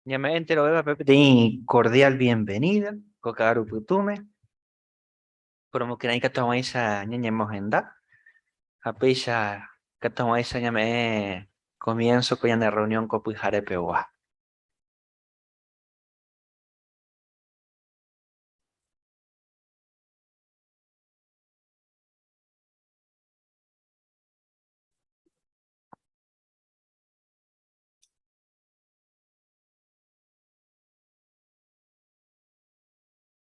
Ñame entero beba pepe cordial bienvenida, cocaru putume, como que naika katong isa ñañemos enda, apeisa katong isa ñame comienzo con la reunión con pujare pewa.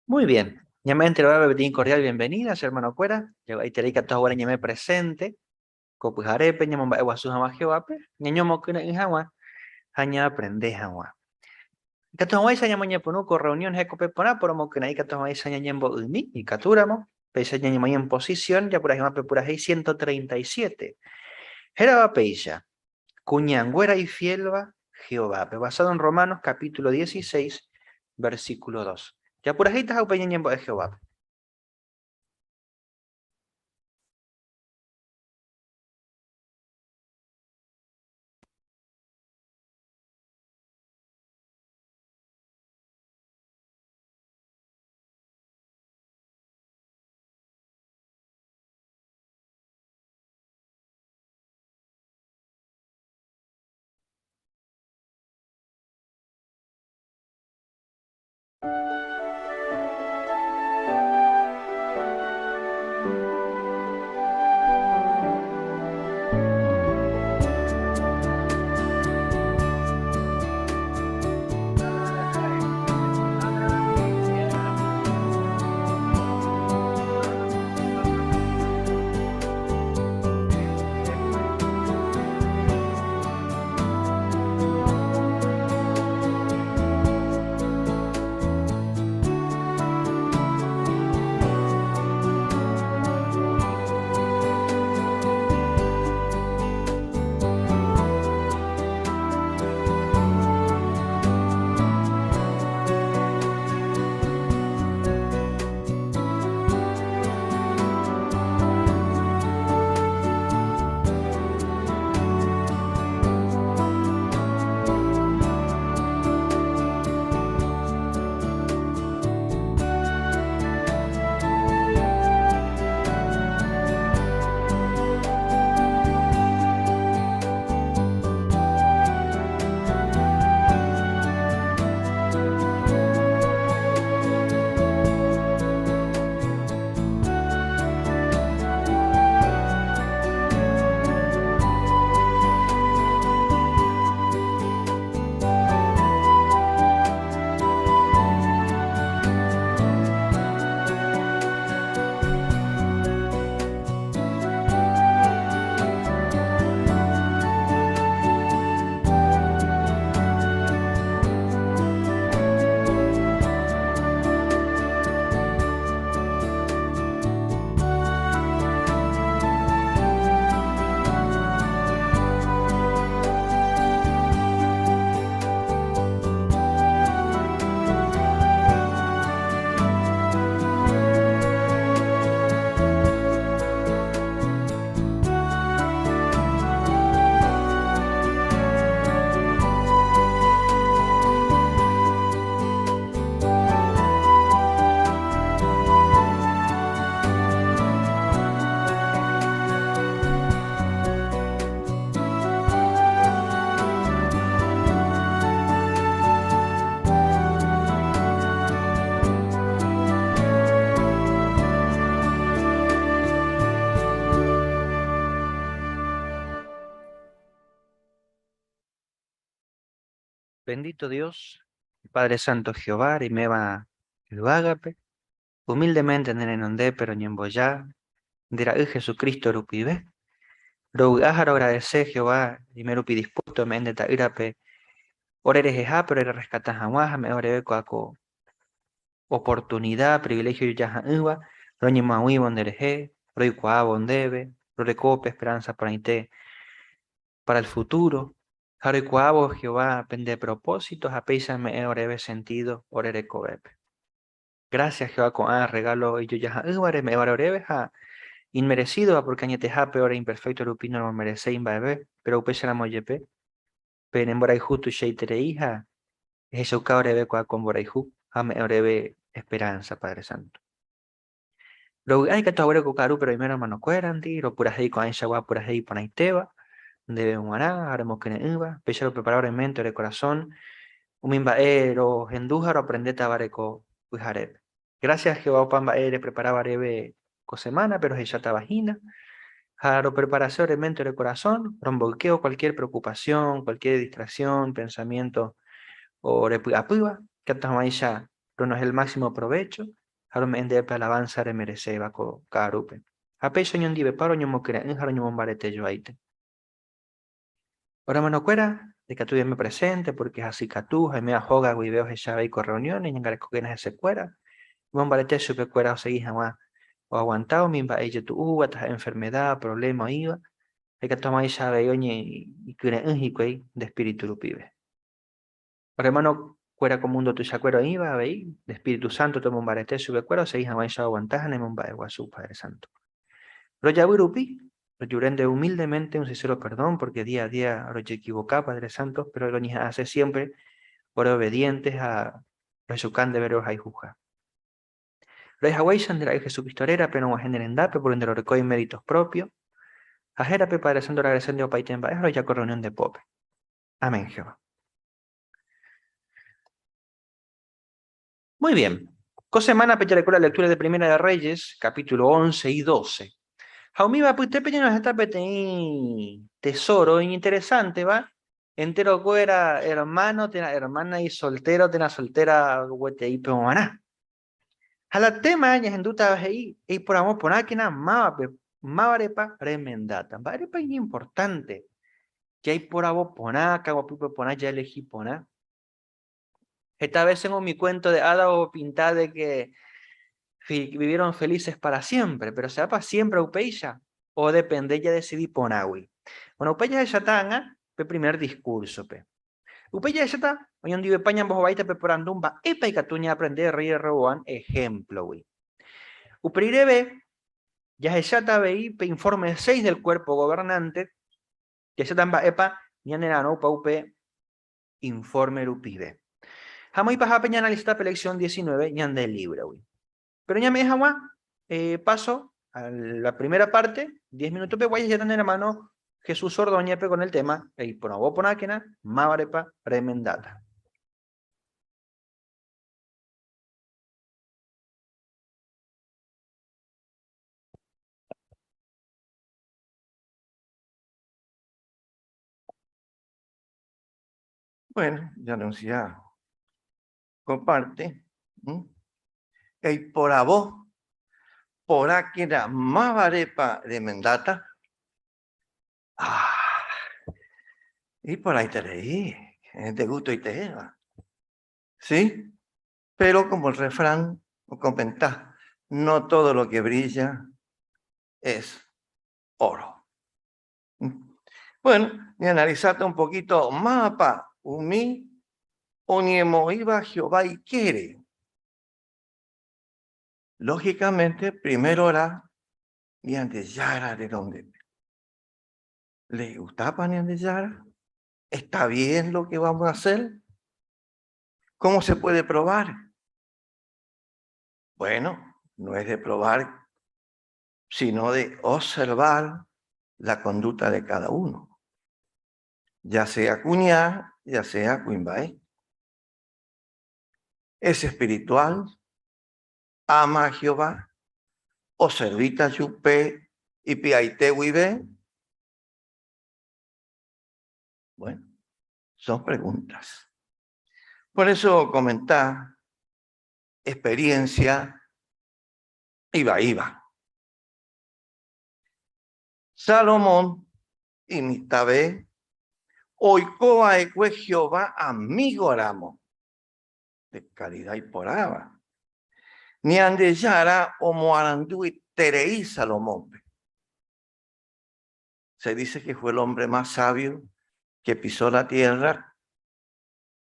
Muy bien, ñame entero beba pepe cordial bienvenida, hermano cuera, yo ahí te katong ahora ñame presente, con pujare pe ñamo ba ewa su jama jewape, ñañomo kuna ihawa, haña aprende hawa. Katong isa ñamo ñaponuco reunión hecope pona, por mo que naika katong isa ñañembo uni y caturamo, pese ñañemo en posición, ya por ejemplo, por ahí 137. Jeraba Peisha, Cuñangüera y Fielba, Jehová, basado en Romanos capítulo 16, versículo 2. Ya por ahí está opinión de Jehová. Bendito Dios, Padre Santo Jehová, y me va el ágape, humildemente en el enondé, pero ni en boyá, dirá Jesucristo rupibe, ájaro agradece Jehová, y me rupi dispuesto, me ende ta irape, orere jeja, pero era rescata jamás, me orebe coaco, oportunidad, privilegio ya uva, roñi maui bondereje, roi cuá bondebe, recope esperanza para el futuro. Jaro cuavo Jehová pende propósitos, apéisame orebe sentido, orere cobepe. Gracias Jehová con regalo y yo ya me orebe ja inmerecido, porque añete ja peor imperfecto lupino no merece inbaebe, pero upesha la moyepe, penembora y justo sheitere hija, Eso cabrebe con Boraihu, ame breve esperanza, Padre Santo. Lo hay que todo cucaru, pero primero hermano cueranti, lo puras ahí con Aisha puras ahí panaiteba, debe humaná, haremos que ne iba, pechero preparar en mente de corazón, un mimbaero, endújaro, aprendete a bareco, ujarep. Gracias Jehová pamba preparaba breve cosemana, pero ella está vagina. Jaro preparación de mente de corazón, rombolqueo cualquier preocupación, cualquier distracción, pensamiento o repuapuva, que hasta maisha no es el máximo provecho, jaro mende para alabanza de merece baco carupe. A peso ñon dive paro ñon mokera, en jaro ñon barete yo aite. Ahora mano cuera, de que tú me presente, porque es así que tú, me ahoga, y veo esa y con reuniones, y en garco que no se cuera, mon barete supe cuera o seguís jamás, o aguantado, mi va ella tu enfermedad, problema, iba. Hay que tomar esa beoña y que de espíritu lupibe. Por hermano, cuera como mundo tu sacuero iba, veí, de Espíritu Santo toma un barete sube cuero, se hija maíz aguantaja, en un bae guasú, Padre Santo. Pero ya virupi, lo llorende humildemente un sincero perdón, porque día a día lo equivoca, Padre Santo, pero lo hace siempre por obedientes a los sucan de veros juja. Lo hawaiian de la Jesucristo era, pero no a género en dape, por donde lo recoge méritos propios. Ajerape, Padre Santo, la agradecen de opaiten bae, ya con reunión de pope. Amén, Jehová. Muy bien. Cosemana pecharecula lectura de Primera de Reyes, capítulo 11 y 12. Jaumiba, pues te peña nos está tesoro interesante, ¿va? Entero fuera hermano, tena hermana y soltero, tena soltera, huete y peomaná. A la tema, ya en duda, ahí, y por amor, por aquí nada, mabarepa, remendata. Mabarepa es importante. Que hay por amor, poná, caguapipo, poná, ya elegí poná. Esta vez tengo mi cuento de hada o pintada de que vivieron felices para siempre, pero ¿será para siempre Upeya? O depende, ya decidí Ponawi. Bueno, Upeya ya está, el primer discurso, pe. Upeya ya está, hoy en día España en baita pe por andumba, epa y catuña aprender ríe roban, ejemplo, güey. Upeirebe, ya está veí, pe informe 6 del cuerpo gobernante, ya se tamba epa, ni no pa upe, informe rupibe. Jamás pa peña analista elección 19, ñan del libro, güey. Pero ya me deja paso a la primera parte, 10 minutos de guayas, ya tener hermano Jesús Ordóñez con el tema, y por no ponáquena, mávarepa remendata. Bueno, ya anunciado. Comparte. El por a vos, por aquí era más varepa de mendata. Y por ahí te leí, de gusto y te lleva. ¿Sí? Pero como el refrán lo comentás, no todo lo que brilla es oro. Bueno, y analizate un poquito mapa, umí, oniemo iba Jehová y quiere. Lógicamente, primero era Yara de dónde. ¿Le gustaba Yara? ¿Está bien lo que vamos a hacer? ¿Cómo se puede probar? Bueno, no es de probar, sino de observar la conducta de cada uno, ya sea cuñá, ya sea cuimbaé. Es espiritual, ama a Jehová, o servita chupé y piaite huibe. Bueno, son preguntas. Por eso comentar experiencia iba. Salomón y Mitabé, oikoa ekwe Jehová amigo aramo, de caridad y poraba. Ni andeyara o moarandui tereí Salomón. Se dice que fue el hombre más sabio que pisó la tierra,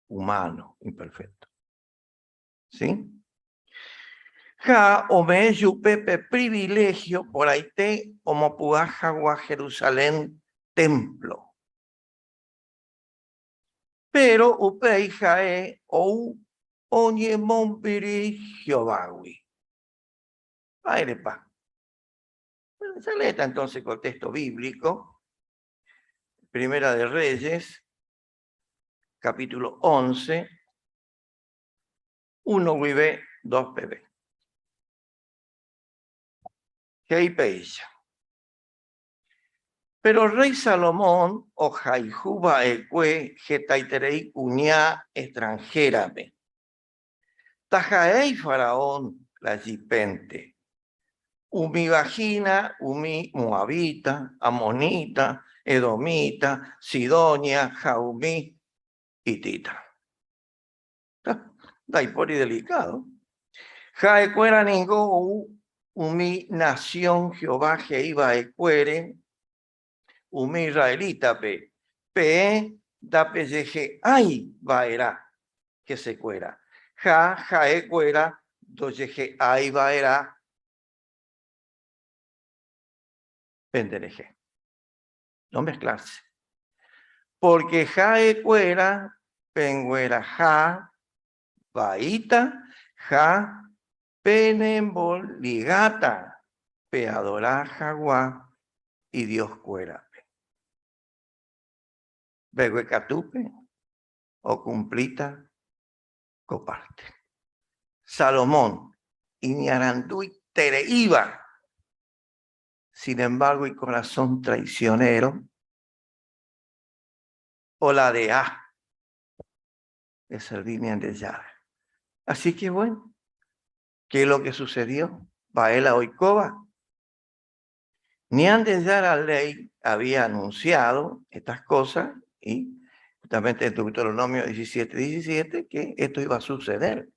humano, imperfecto. ¿Sí? Ja ome yupepe privilegio por ahí te como puaja Jerusalén templo. Pero upei jae ou oñe mompiri Jehovawi. Aire pa. Bueno, se lee entonces con texto bíblico. Primera de Reyes, capítulo 11, 1 vive 2 pb. Heipeisha. Pero rey Salomón, o Jaijuba eque, getaiterei cuñá extranjérame. Tajaei faraón la yipente. Umi vagina, umi moabita, amonita, edomita, sidonia, jaumí, hitita. Dai por y delicado. Jaecuera ningú, umi nación Jehová Jeiba ecuere, umi israelita pe da pelleje ay vaera que se cuera. Jaecuera doyeje ay vaera pendereje. No mezclarse. Porque jaecuera, penguera ja, vaita, ja, penembol ligata, peadora jaguá y Dios cuera. Beguecatupe o cumplita coparte. Salomón, Iñarandui Tereiba. Sin embargo, y corazón traicionero, o la de A, de Servinian de Yara. Así que bueno, ¿qué es lo que sucedió? Baela Oikova. Nian de Yara ley había anunciado estas cosas y justamente en Deuteronomio 17:17 que esto iba a suceder.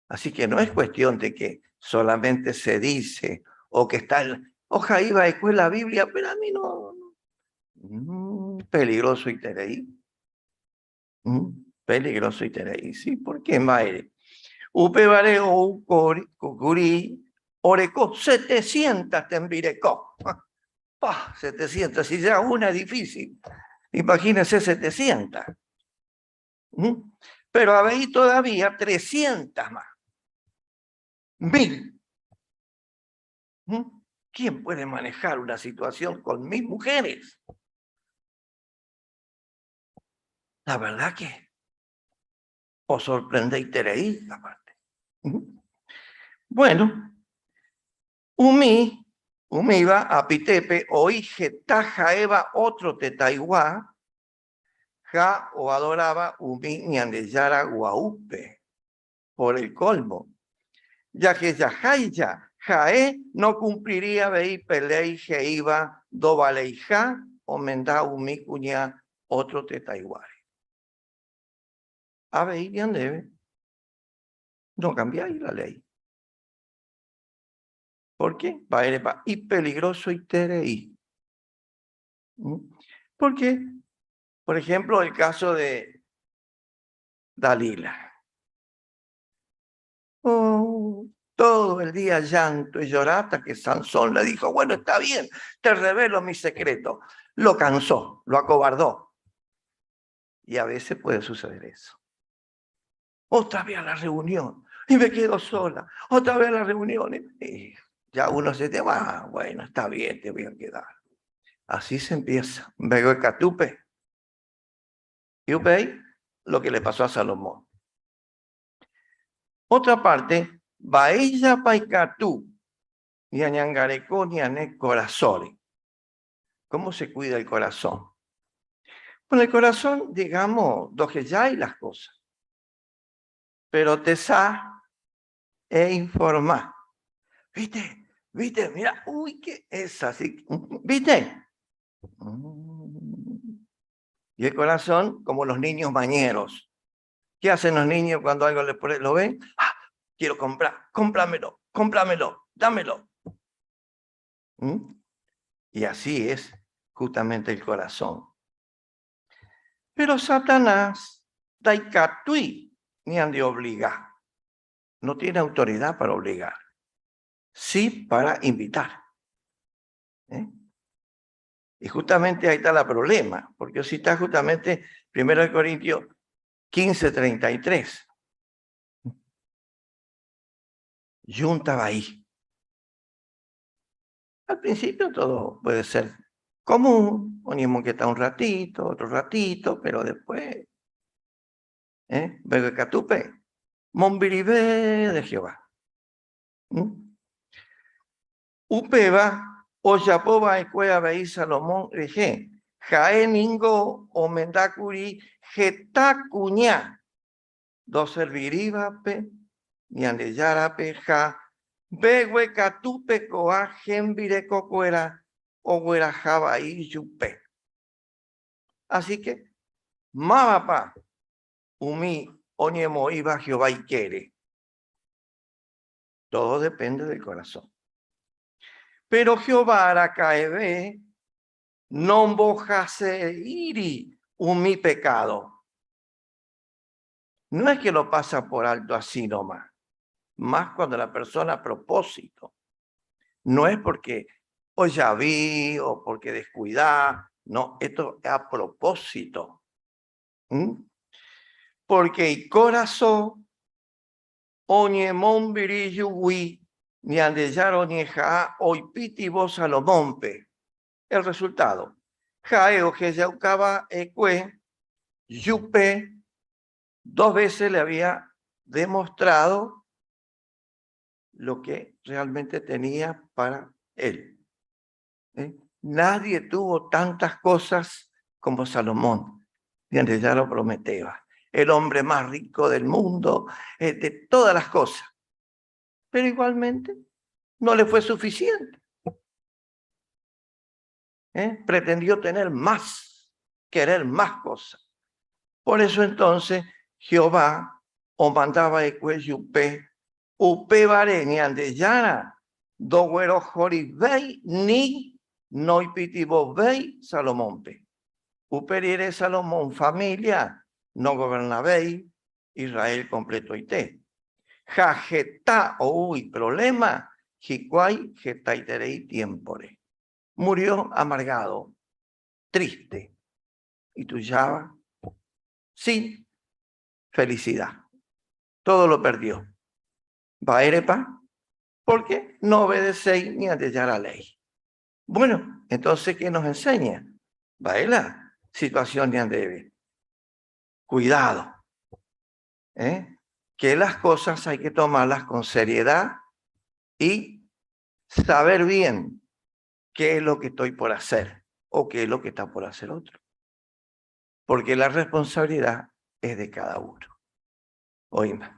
Así que no es cuestión de que solamente se dice o que está hoja iba a la Biblia, pero a mí no. Peligroso y tereí. Peligroso y tereí, ¿sí? ¿Por qué, Maire? Upe vale o cucurí, orecó 700 tembirecó. 700, si ya una es difícil. Imagínense 700. Pero habéis todavía 300 más. 1000. ¿Quién puede manejar una situación con 1000 mujeres? La verdad que os sorprendéis tereí, aparte. Bueno, Umiva, Apitepe, Oije, Taja, Eva, otro Tetaiwa, Ja o adoraba Umi, Ñandeyara, Guaupe, por el colmo. Ya que Yahaya, Jae, no cumpliría Bei, Pelei, Jeiba, Dobaleija, o Menda, Umi, Cuña, otro Tetaiwa. A Bei, Ñandebe, no cambiáis la ley. ¿Por qué? Y peligroso y tereí. Porque, por ejemplo, el caso de Dalila. Todo el día llanto y llorar hasta que Sansón le dijo, bueno, está bien, te revelo mi secreto. Lo cansó, lo acobardó. Y a veces puede suceder eso. Otra vez a la reunión y me quedo sola. Otra vez a la reunión y ya uno se te va, bueno, está bien, te voy a quedar. Así se empieza. Vego el catupe. Y veis lo que le pasó a Salomón. Otra parte, Baella Paicatú, y Añangarecó ni Ané corazón. ¿Cómo se cuida el corazón? Con el corazón, digamos, doje ya hay las cosas. Pero te sa e informa. ¿Viste? ¿Viste? Mira, uy, ¿qué es así? ¿Viste? Y el corazón, como los niños mañeros. ¿Qué hacen los niños cuando algo lo ven? ¡Ah! Quiero comprar, cómpramelo, dámelo. Y así es justamente el corazón. Pero Satanás, daikatui, ni han de obligar. No tiene autoridad para obligar. Sí para invitar. Y justamente ahí está el problema, porque si está justamente 1 Corintios 15:33. Junta ahí. Al principio todo puede ser común, ponemos que está un ratito, otro ratito, pero después, Catupe, Monbiribe de Jehová. Upeba, Oyapoba, Ecuea, Beí, Salomón, Eje, Jaeningo, Omendakuri, Getacuña, dos serviribape, Ñandeyarape, Ja, Begue, Catupe, Coa, Gembire, Cocuera, Oguera, Jabaí, Yupe. Así que, Mabapa, Umi, Oñemo, Iba, Jehová y quiere. Todo depende del corazón. Pero Jehová Aracaebe, non bojase iri mi pecado. No es que lo pasa por alto así nomás. Más cuando la persona a propósito. No es porque o ya vi o porque descuidar. No, esto es a propósito. Porque el corazón oñemón viriyugui ni andeyar oñeja oipiti vos salomompe. El resultado. Jaeo que yaucaba ecue yupe 2 veces le había demostrado lo que realmente tenía para él. Nadie tuvo tantas cosas como Salomón, y ya lo prometía. El hombre más rico del mundo, de todas las cosas. Pero igualmente no le fue suficiente. Pretendió tener más, querer más cosas. Por eso entonces Jehová o mandaba Ecueyupe, Upe Bareni Andeyana, Dogüero Joribey, ni Noipitibobey, Salomónpe. Uperire Salomón, familia, no gobernabey, Israel completo y te. Jajeta, uy, problema, Jicuay, Jetaiterei tiempore. Murió amargado, triste, y tuyaba sin felicidad. Todo lo perdió. Baerepa, porque no obedecéis ni a la ley. Bueno, entonces, ¿qué nos enseña? Baela, situación de andeve. Cuidado. Que las cosas hay que tomarlas con seriedad y saber bien qué es lo que estoy por hacer o qué es lo que está por hacer otro. Porque la responsabilidad es de cada uno. Oíme.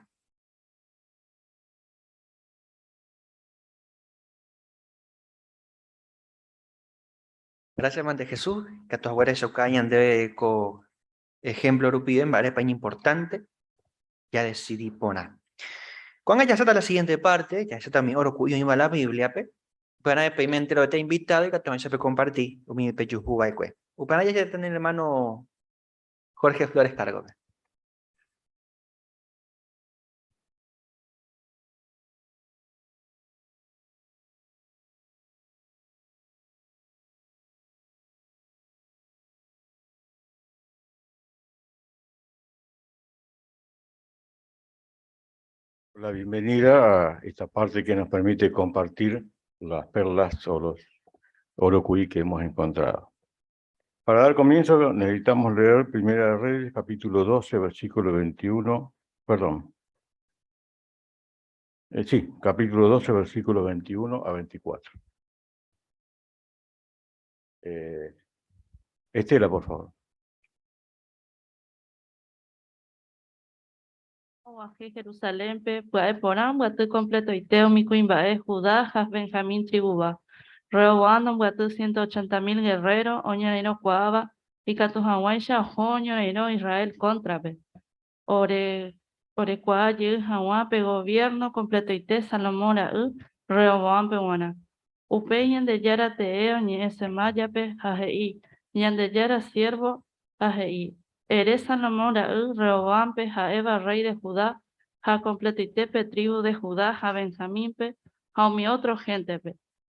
Gracias, man de Jesús, que a tus abuelos caían de co ejemplo rupiden, vale, paña importante, ya decidí poner. Cuando ya está la siguiente parte, ya está mi oro cuyo iba la Biblia, pe, para el me entero te invitado y que también se puede compartir, mi pecho juba y cue. Para ya tener el hermano Jorge Flores Cargo. La bienvenida a esta parte que nos permite compartir las perlas o los orocuí que hemos encontrado. Para dar comienzo necesitamos leer Primera de Reyes, capítulo 12, versículo 21, perdón. Sí, capítulo 12, versículo 21 a 24. Estela, por favor. Aquí Jerusalén, puede poner un completo y teo mi cuimba Judá, has Benjamín tribuba. Rehoboam, un 180,000 guerreros, oñanero cuava, y catujahuaisha, oñanero Israel contra be. Ore cuaye, jahuape gobierno completo y te Salomón Rehoboam pehuana. Upeñen de yara teo, ni ese mayape, jajei, ni de yara siervo, jajei. Eres Salomón Rehoboam Jaeva, rey de Judá, ja completitepe, tribu de Judá, ja Benjamín, ja mi otro gente,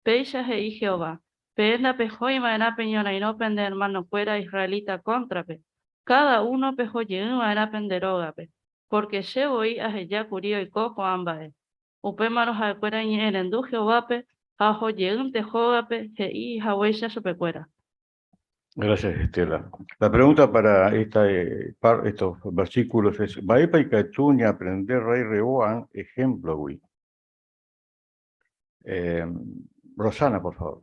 Peisha Jei Jehová, Penda pejo y maena peñona y no pende hermano fuera israelita contra pe. Cada uno pejo llegó maena penderoga pe. Porque llevo y a ella curio y coco ambae. Upe manos a cuera y en enduje vape. Ajo llegó te jogape. Je y hahuella sopecuera. Gracias, Estela. La pregunta para estos versículos es, Baepa y Cachuña aprender rey Rehoboam, ejemplo, güey. Rosana, por favor.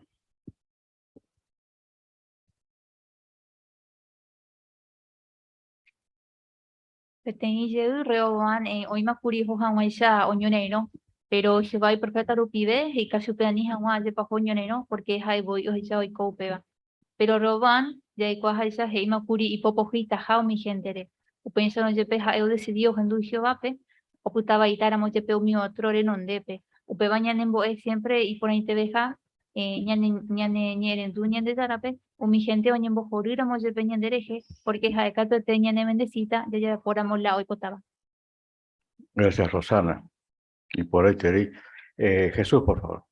Peteni yeu Rehoboam oima kuri hoja waisha oñoneiro, pero Jehová y profeta rupide y kasupeni hawa de pajo oñoneiro porque hay voy oisha oiko pega. Pero Rehoboam ya iko haisha heima kuri y popojita hao mi gentere. Upensa no yepe haeo decidió hendu Jehová pe, oputaba itara mo yepe umi otro renondepe. Upe bañanen boe siempre y por ahí te deja ñane ñeren du ñande tarape o mi gente oñen bojorira mo yepe ñandereje porque jaekato te ñane mendecita ya poramos la hoy potaba. Gracias, Rosana. Y por ahí te di. Jesús, por favor.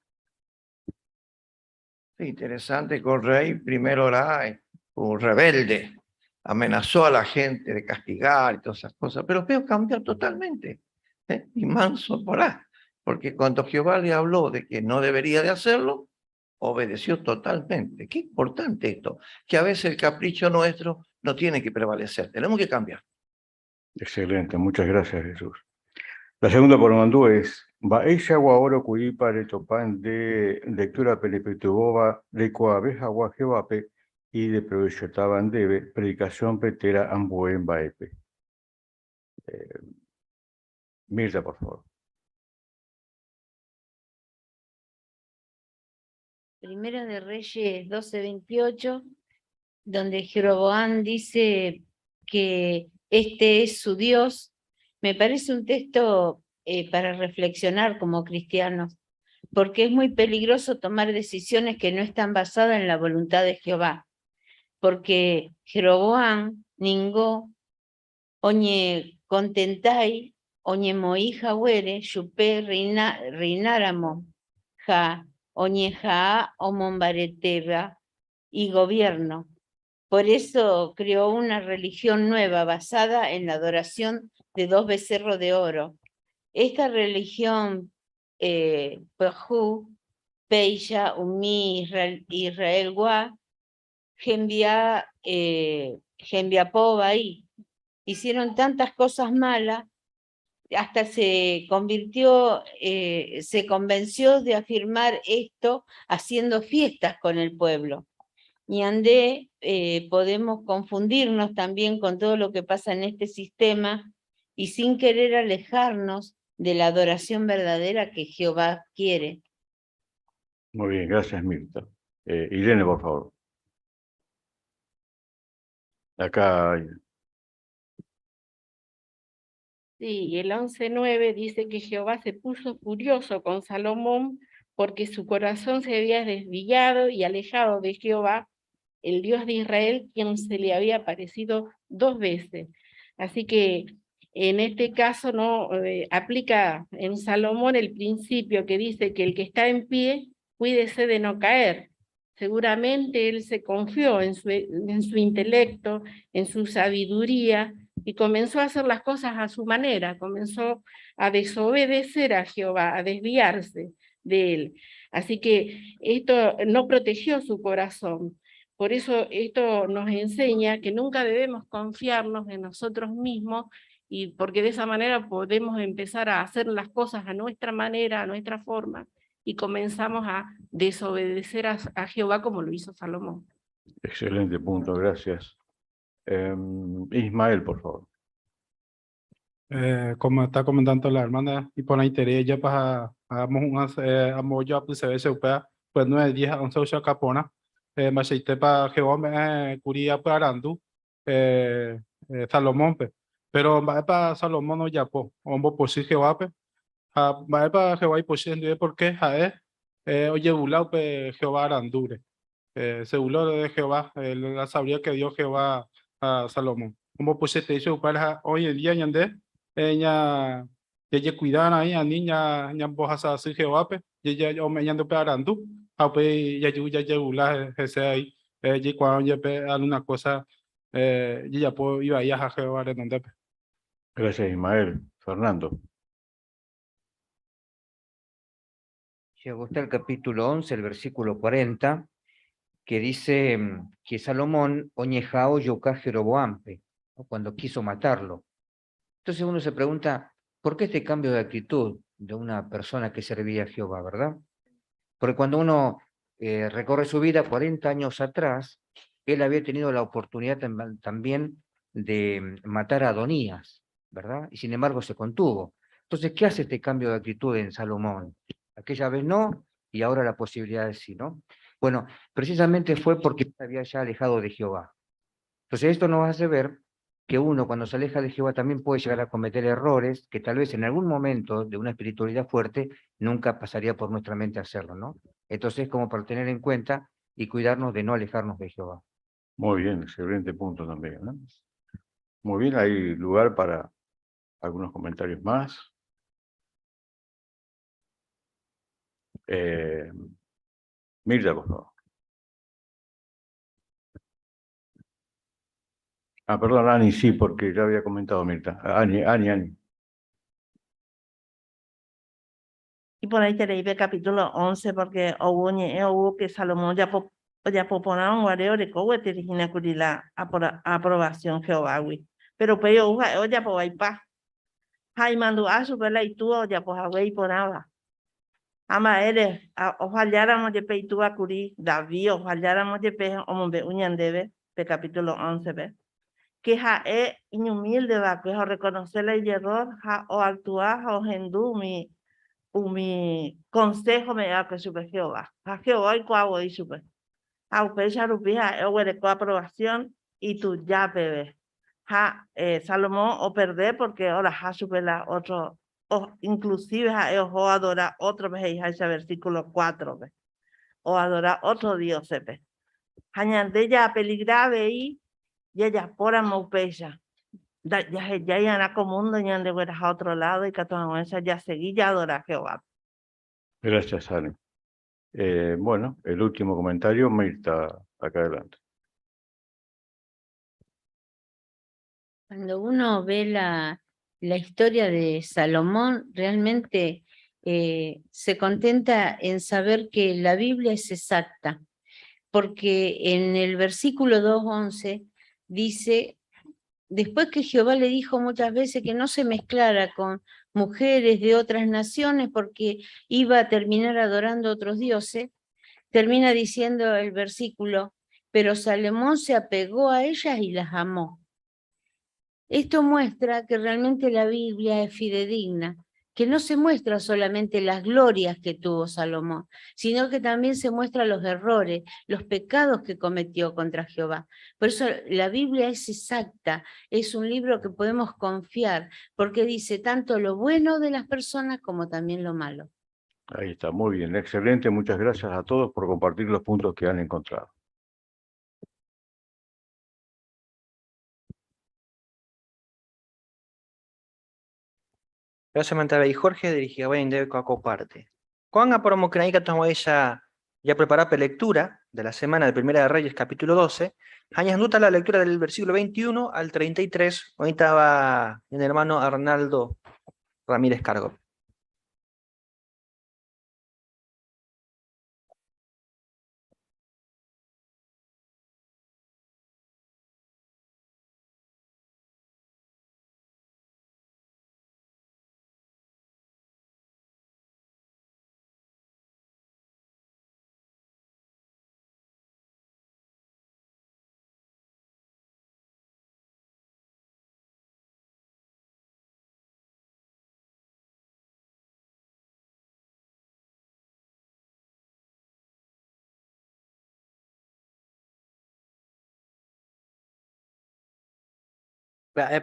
Sí, interesante que el rey primero era un rebelde, amenazó a la gente de castigar y todas esas cosas, pero veo cambió totalmente. Y manso por ahí, porque cuando Jehová le habló de que no debería de hacerlo, obedeció totalmente. Qué importante esto, que a veces el capricho nuestro no tiene que prevalecer, tenemos que cambiar. Excelente, muchas gracias, Jesús. La segunda por mandó es, Baesha oro cuipa de topan de lectura pelipetubova de coabeja guajevape y de provechotaban debe, predicación petera ambuen baepe. Mirta, por favor. Primera de Reyes 12:28, donde Jeroboam dice que este es su Dios. Me parece un texto para reflexionar como cristianos, porque es muy peligroso tomar decisiones que no están basadas en la voluntad de Jehová, porque Jeroboam ningó oñe contentai, oñe moija huere, chupé reináramo, ja, oñeja o mombareteba y gobierno. Por eso creó una religión nueva basada en la adoración de 2 becerros de oro. Esta religión, Pejú, Peisha, Umi, Israel, Gua, Gembiapova y hicieron tantas cosas malas, hasta se convenció de afirmar esto haciendo fiestas con el pueblo. Y andé, podemos confundirnos también con todo lo que pasa en este sistema y sin querer alejarnos de la adoración verdadera que Jehová quiere. Muy bien, gracias, Mirta. Irene, por favor. Acá. Sí, el 11:9 dice que Jehová se puso furioso con Salomón porque su corazón se había desviado y alejado de Jehová, el Dios de Israel, quien se le había aparecido 2 veces. Así que en este caso no aplica en Salomón el principio que dice que el que está en pie, cuídese de no caer. Seguramente él se confió en su intelecto, en su sabiduría, y comenzó a hacer las cosas a su manera, comenzó a desobedecer a Jehová, a desviarse de él. Así que esto no protegió su corazón. Por eso esto nos enseña que nunca debemos confiarnos en nosotros mismos, y porque de esa manera podemos empezar a hacer las cosas a nuestra manera, a nuestra forma, y comenzamos a desobedecer a Jehová como lo hizo Salomón. Excelente punto, gracias. Ismael, por favor. Como está comentando la hermana, y por la interés ya para hagamos un yo pues se ve se upea pues 9 10 11 usha capona más se te para Jehová curía para andu Salomón pe pero va para Salomón no ya po hombo pues sí Jehová pe va para Jehová y pues sí porque oye bulao pe Jehová arandure se burló de Jehová la sabiduría que dio Jehová a Salomón como pues se te hizo para hoy en día ñande ella cuidan ahí a niña bojas así Jehová pe ella o me ñando pe arandu Aupe ya yebula ese ahí. Y cuando ya pe alguna cosa, ya puedo iba a a Jehová de donde. Gracias, Ismael. Fernando. Llegó hasta el capítulo 11, el versículo 40, que dice que Salomón oñejao yoca Jeroboampe, ¿no? Cuando quiso matarlo. Entonces uno se pregunta, ¿por qué este cambio de actitud de una persona que servía a Jehová, verdad? Porque cuando uno recorre su vida 40 años atrás, él había tenido la oportunidad también de matar a Adonías, ¿verdad? Y sin embargo se contuvo. Entonces, ¿qué hace este cambio de actitud en Salomón? Aquella vez no, y ahora la posibilidad de sí, ¿no? Bueno, precisamente fue porque se había ya alejado de Jehová. Entonces, esto nos hace ver que uno cuando se aleja de Jehová también puede llegar a cometer errores que tal vez en algún momento de una espiritualidad fuerte nunca pasaría por nuestra mente hacerlo, ¿no? Entonces, como para tener en cuenta y cuidarnos de no alejarnos de Jehová. Muy bien, excelente punto también, ¿no? Muy bien, hay lugar para algunos comentarios más. Mirta, por favor. Ah, perdón, Ani, sí, porque ya había comentado Mirta. Ani. Y por ahí tenéis el capítulo 11, porque hubo que Salomón ya poponaron guareo de cowe te origina la aprobación Jehová. Pero pues yo ya por ahí pa. Jaimando a su vela y tú ya pues agüey por nada. Ama eres, ojaláramos de pe tú a curi, David, ojaláramos de pe, hombre, uñan debe, pe capítulo 11, ve. Que ja inhumilde va, que ja reconocer el error, ja o actuar, ja o gendú mi consejo me da que supe Jehová. A Jehová y cuavo y supe. A usted ya rupija, de aprobación y tú ya bebé. Ja, Salomón o perder porque ahora ja supe la otro, o inclusive ja o adorar otro vez ja ese versículo 4 ve. O adorar otro Dios ve. Jañande ya peligrave y ya por amaupeya. Ya irá como un doña de veras a otro lado y que todas ya seguí ya adorar a Jehová. Gracias, Ani. Bueno, el último comentario, Mirta, acá adelante. Cuando uno ve la historia de Salomón, realmente se contenta en saber que la Biblia es exacta, porque en el versículo 2:11 dice, después que Jehová le dijo muchas veces que no se mezclara con mujeres de otras naciones porque iba a terminar adorando a otros dioses, termina diciendo el versículo, pero Salomón se apegó a ellas y las amó. Esto muestra que realmente la Biblia es fidedigna, que no se muestra solamente las glorias que tuvo Salomón, sino que también se muestran los errores, los pecados que cometió contra Jehová. Por eso la Biblia es exacta, es un libro que podemos confiar, porque dice tanto lo bueno de las personas como también lo malo. Ahí está, muy bien, excelente. Muchas gracias a todos por compartir los puntos que han encontrado. Gracias, Mantara y Jorge, dirigida a Indebe Parte. Juan Aporomo Cranica tomó ella ya preparada lectura de la semana de Primera de Reyes, capítulo 12. Añaduta la lectura del versículo 21 al 33. Ahorita va mi hermano Arnaldo Ramírez Cargo.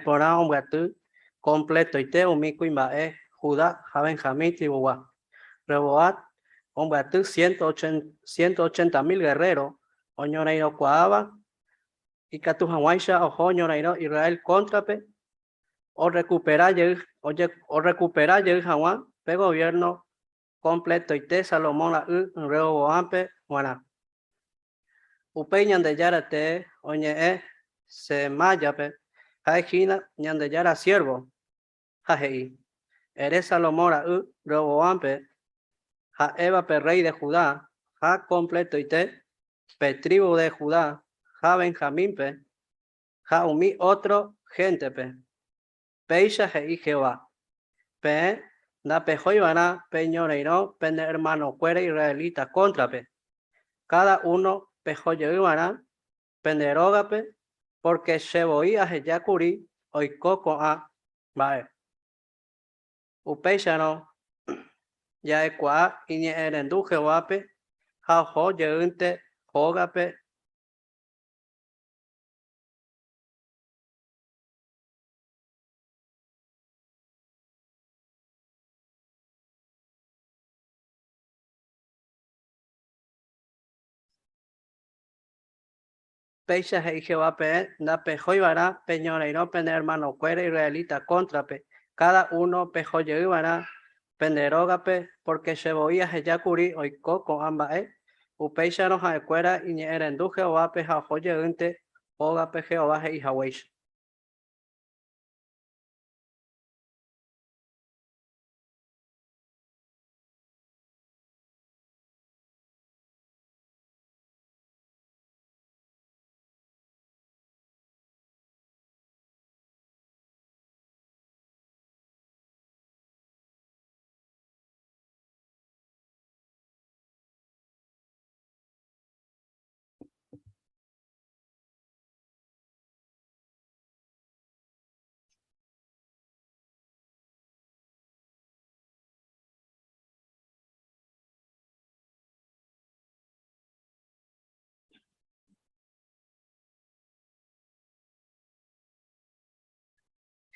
Pora ông bà tứ completo y te mi queen bà Judá Benjamín tribu Reboat ông bà tứ 180,000 guerreros oñoreiro coaba y catu hawaisha o oñoreiro Israel contrape o recuperar el Hawan pe gobierno completo ite Salomón la Rehoboampe wana. Upe ñandeyara te oñe se mayape haejina ñandeyara siervo hajei. Eres Salomón la Rehoboampe ha Eva pe rey de Judá ha completo ite pe tribu de Judá ha Benjamín pe ha umi otro gente pe peisha hei Jehová pe na pe joivana pe ñoreiro pe hermano cuere israelita contra pe cada uno pe joyeivana pe neroga pe porque sheboí a heyakuri oikoko a bae upeisha no ya ekua iñe erendu Jehová pe ha joyeinte joga pe Peisha hei Jehová pe na pe joivara pe ñoreiro pe hermano cuere israelita contra pe cada uno pe joyeivara pe neroga pe porque sheboí a heyakuri oikoko ambae upeisha no ha ekuera iñe erendu Jehová pe ha joyeinte joga pe Jehová hei haweish.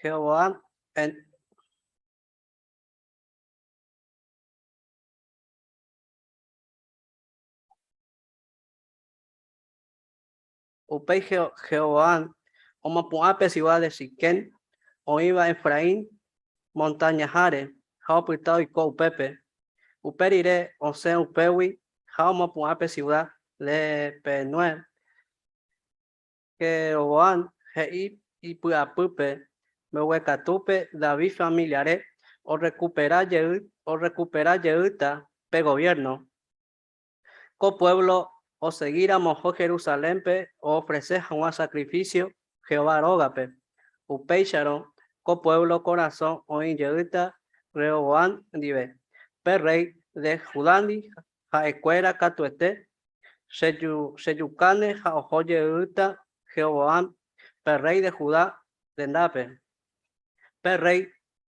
Jehová en upei Jehová omapuape ciudad de Siquén o iba Efraín montaña jare ha opitao iko upepe uperire o se upewi ha omapuape ciudad de Penuel Jehová hei ipyapype mehuekatupe David familiare o recuperar yeíta pe gobierno co pueblo o seguir a mojo Jerusalén pe o ofrecer un sacrificio Jehová rógape upeisharon co pueblo corazón o yeíta Rehoboam dive pe rey de Judani ha ecuera catuete Sheyukane ha ojo yeíta Jehová pe rey de Judá de Nape pe rey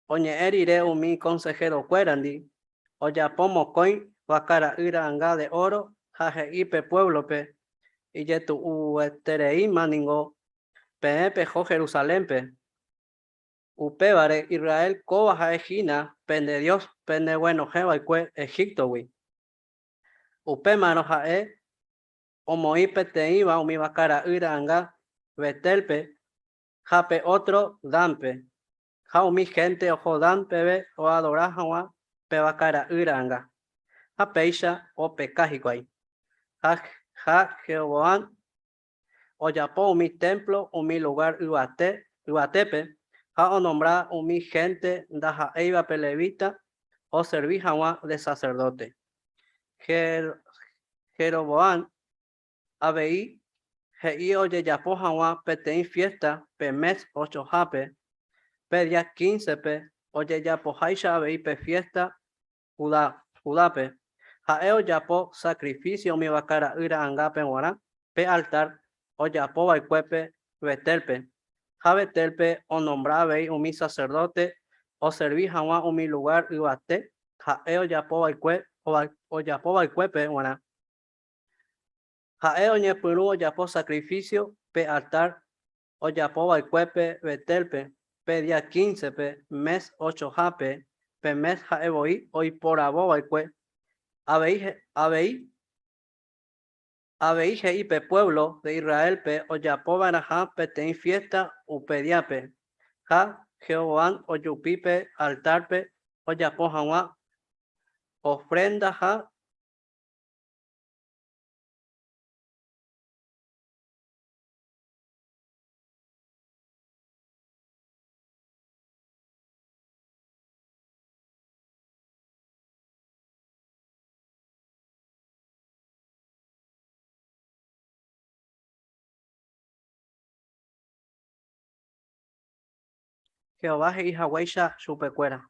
oñe erire umi consejero cuerandi o ya pomo coin vacara ira anga de oro ipe pueblo pe y yetu ueterei maningo pe jo Jerusalén pe upevare Israel coba jaejina pende Dios pende bueno jeva cue Egipto wi upe mano jae omoipe te iba umi vacara ira anga Betelpe jape otro dampe ja umi gente ojo dampe o adorar jawa pe vacara ira anga japeisha o pecajiguay ja Jehová o yapó mi templo o mi lugar uatepe ja o nombrar mi gente da eiva pelevita o serví jawa de sacerdote Jeroboam abei hei oye yapó jawa petein fiesta pe mes 8 jape pe día 15 pe oye yapó jaisha abei pe fiesta Judape jaeo yapo sacrificio mi vacara ira angape guara pe altar o yapo baicuepe Betelpe ja Betelpe o nombrabe mi sacerdote o serví jawa mi lugar ibate jaeo yapo baicue o yapo baicuepe guara jaeo ñepuru o yapo sacrificio pe altar o yapo baicuepe Betelpe pe día 15 pe mes 8 jape pe mes jaeboi hoy por abo baicue Habéis pe pueblo de Israel pe oyapo baraja pe ten fiesta upediape ja Jehová oyupipe altarpe oyapo jawa ofrenda ha Jehová y Hawaisha Chupecuera.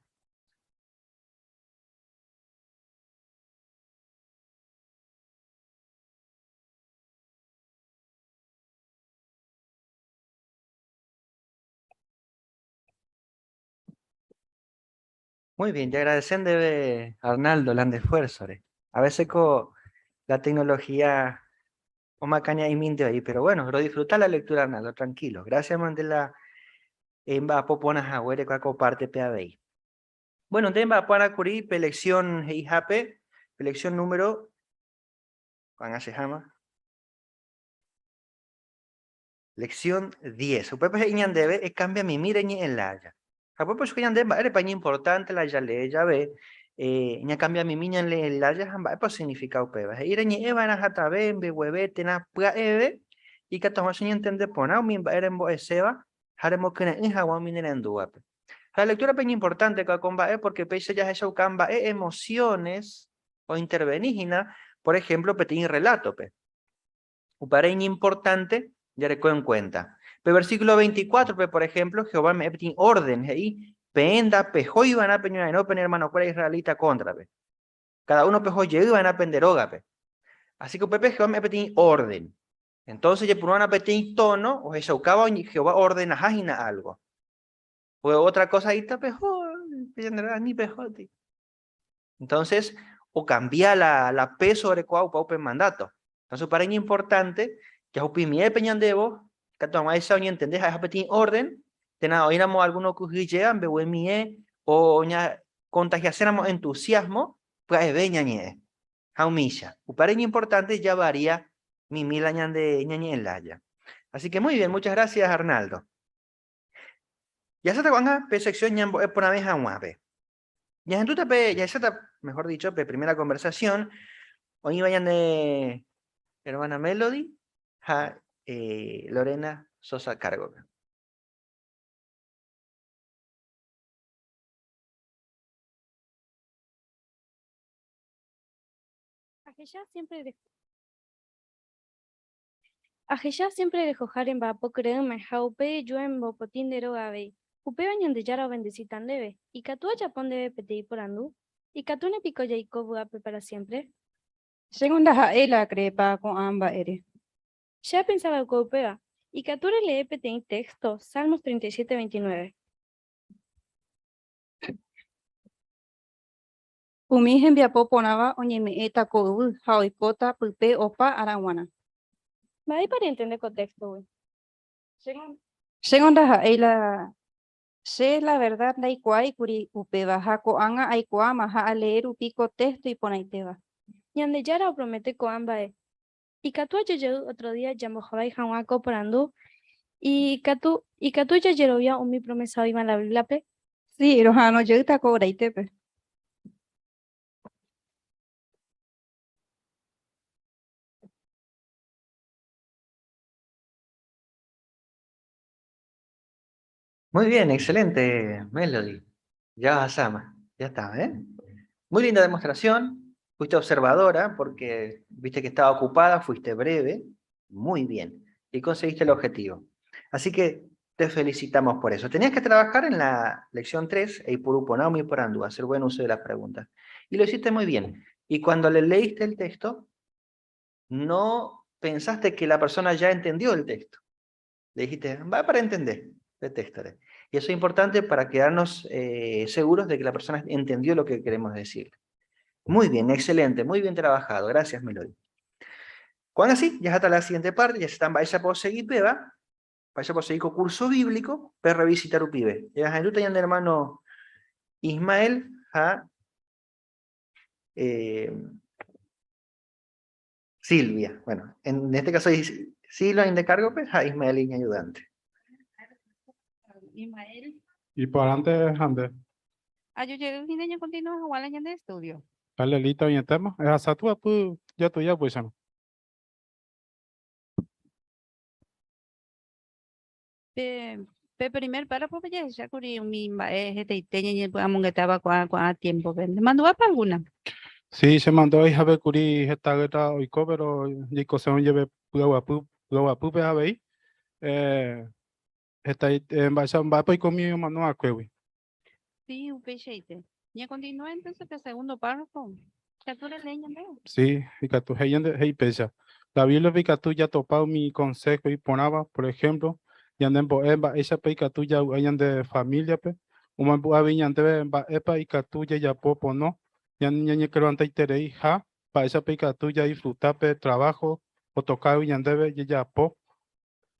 Muy bien, te agradecen debe Arnaldo el esfuerzo. A veces con la tecnología o macaña y minte ahí, pero bueno, lo disfruta la lectura, Arnaldo, tranquilo. Gracias, Mandela. En va poponas agüere cuaco parte PABI. Bueno, entonces va para curir elección IJP, elección número, ¿cuán se llama? Lección 10. Upé pues iñan debe cambia mi mireñi en la haya. Upé pues iñan debe era pañi importante la ya le ya ve ña cambia mi miña en la haya hamba pues significa upé. Ireñi eva na hata be huevete na pua eve y que toma sin entender pona mi era en bo eseba haremos que en hawa mi en duape. La lectura peña importante que comba porque pese ya esa camba emociones o intervenigina, por ejemplo, petín relato pe. Upareña importante ya le en cuenta. Pero versículo 24, por ejemplo, Jehová me petín orden, ahí, penda, pejo y van a peñar, no peñar hermano, cuál israelita contra, pe. Cada uno pejo llegó y van a penderoga, pe. Así que Pepe Jehová me petín orden. Entonces, ya por una petín tono, o Jehová ordena hajina algo. O otra cosa ahí está pejo, ni pejote. Entonces, o cambia la peso sobre cuál paupe mandato. Entonces, para mí importante que opimie peñandebo, que toma esa ni entender a pedir orden, tena oíramos algunos que llegan, bebuemie, o ña contagiásemos entusiasmo, pues veña ñe, jaumilla. O para mí importante ya varía mi mil años de ñañe en la ya. Así que muy bien, muchas gracias, Arnaldo. Ya se te van a sección ñambo es por una vez a un ave. Ya en tu tape, ya está, mejor dicho, primera conversación, hoy vayan de hermana Melody a Lorena Sosa Cargo. Ajeya siempre dejó en vapo creo me jaupe yo en bopotín de rogabe. Upe bañan de yara bendecitan debe. Y catu a chapón debe pedir por andú. Y catu ne pico ya y cobu para siempre. Segunda jaela crepa con amba ere. Ya pensaba el copea. Y catu le lee petein texto. Salmos 37:29. Umijen viapo ponaba oñeme eta cobu jaoicota pupe opa araguana. Va ahí para entender contexto, güey. Segunda jaela sé la verdad la ikuai kuri upe baja coanga aikua maja a leer upico texto y ponaiteba. Ñande yara o promete coamba Y catu ya otro día llamó y jahuaco por andú. Y catu ya yerovia un mi promesa iba la Biblia pe. Sí, rojano yo ta cobra y tepe. Muy bien, excelente, Melody. Ya vas a ya está, ¿eh? Muy linda demostración. Fuiste observadora porque viste que estaba ocupada, fuiste breve. Muy bien. Y conseguiste el objetivo. Así que te felicitamos por eso. Tenías que trabajar en la lección 3, Eipuruponao y Porandu, hacer buen uso de las preguntas. Y lo hiciste muy bien. Y cuando le leíste el texto, no pensaste que la persona ya entendió el texto. Le dijiste, va para entender el texto. Y eso es importante para quedarnos seguros de que la persona entendió lo que queremos decir. Muy bien, excelente, muy bien trabajado. Gracias, Melody. Cuando así, ya está la siguiente parte, ya están, vaya por seguir, peba, vaya por seguir con curso bíblico, para revisitar un pibe. Ya en el hermano Ismael a Silvia. Bueno, en este caso Silvia en de cargo, pues a Ismael y ayudante. Y para antes, Ande. Yo llegué un fin de año continuo igual año de estudio. Dale, listo, bien tema. Es hasta tú, ya tú ya pues, ¿no? Pe primer párrafo ya curi mi este teña y pues amo que estaba con tiempo. ¿Me mandó para alguna? Sí, se mandó ahí a ver curi esta gueta oiko, pero y cosa un lleve pugawapu, pe a ver. Está ahí, va pues conmigo, mano a cuevi. Sí, un peixeite. Ya continúa entonces el segundo párrafo. Ya tú le leña, ¿no? Sí, y que tu hey pesa. La Biblia vi que tú ya topado mi consejo y ponaba, por ejemplo, y anden bo emba esa pe que tú ya hayan de familia pe. Uma bu aviñan de emba epa y que tú ya popo no. Ya niña ni creo ante itere hija, pa esa pe que tú ya disfrutar pe trabajo o tocar y de ya po.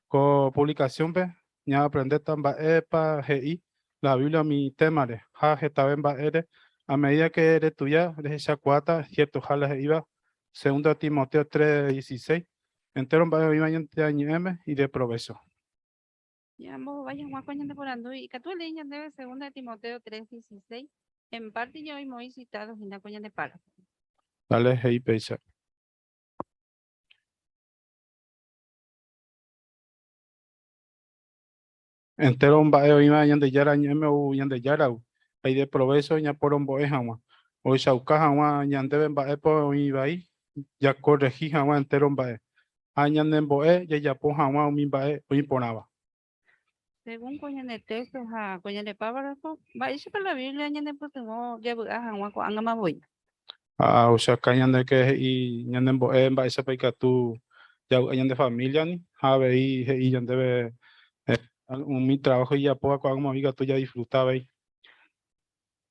Con publicación pe, ya aprender tamba epa gi. La Biblia mi temare, ja geta emba ere. A medida que eres tuya, eres esa cuata, cierto, jala iba, segundo Timoteo 3:16, entero va a de año y de provecho. Ya vos vayan más coño de por ando y que tú leña debe segunda de Timoteo 3:16. En parte yo hoy me he citado en la coña de párrafo. Dale, hey, pesa. Entero va a ir de yara año o yan de yara, hay de provecho ya por un boe jama. O shauka jama yan deben va a por mi ahí, ya corregí jama entero va a. Añan de boe, ya po jama mi va a imponaba. Según coña de texto, ja, coña de párrafo, va a ir para la Biblia, ya de puto, ya voy a janguar con anga voy. Ah, o sea, que de que y ñanden bo va esa peca tú ya hayan de familia ni habe y ya debe un mi trabajo y ya poco como amiga tú ya disfrutaba ahí.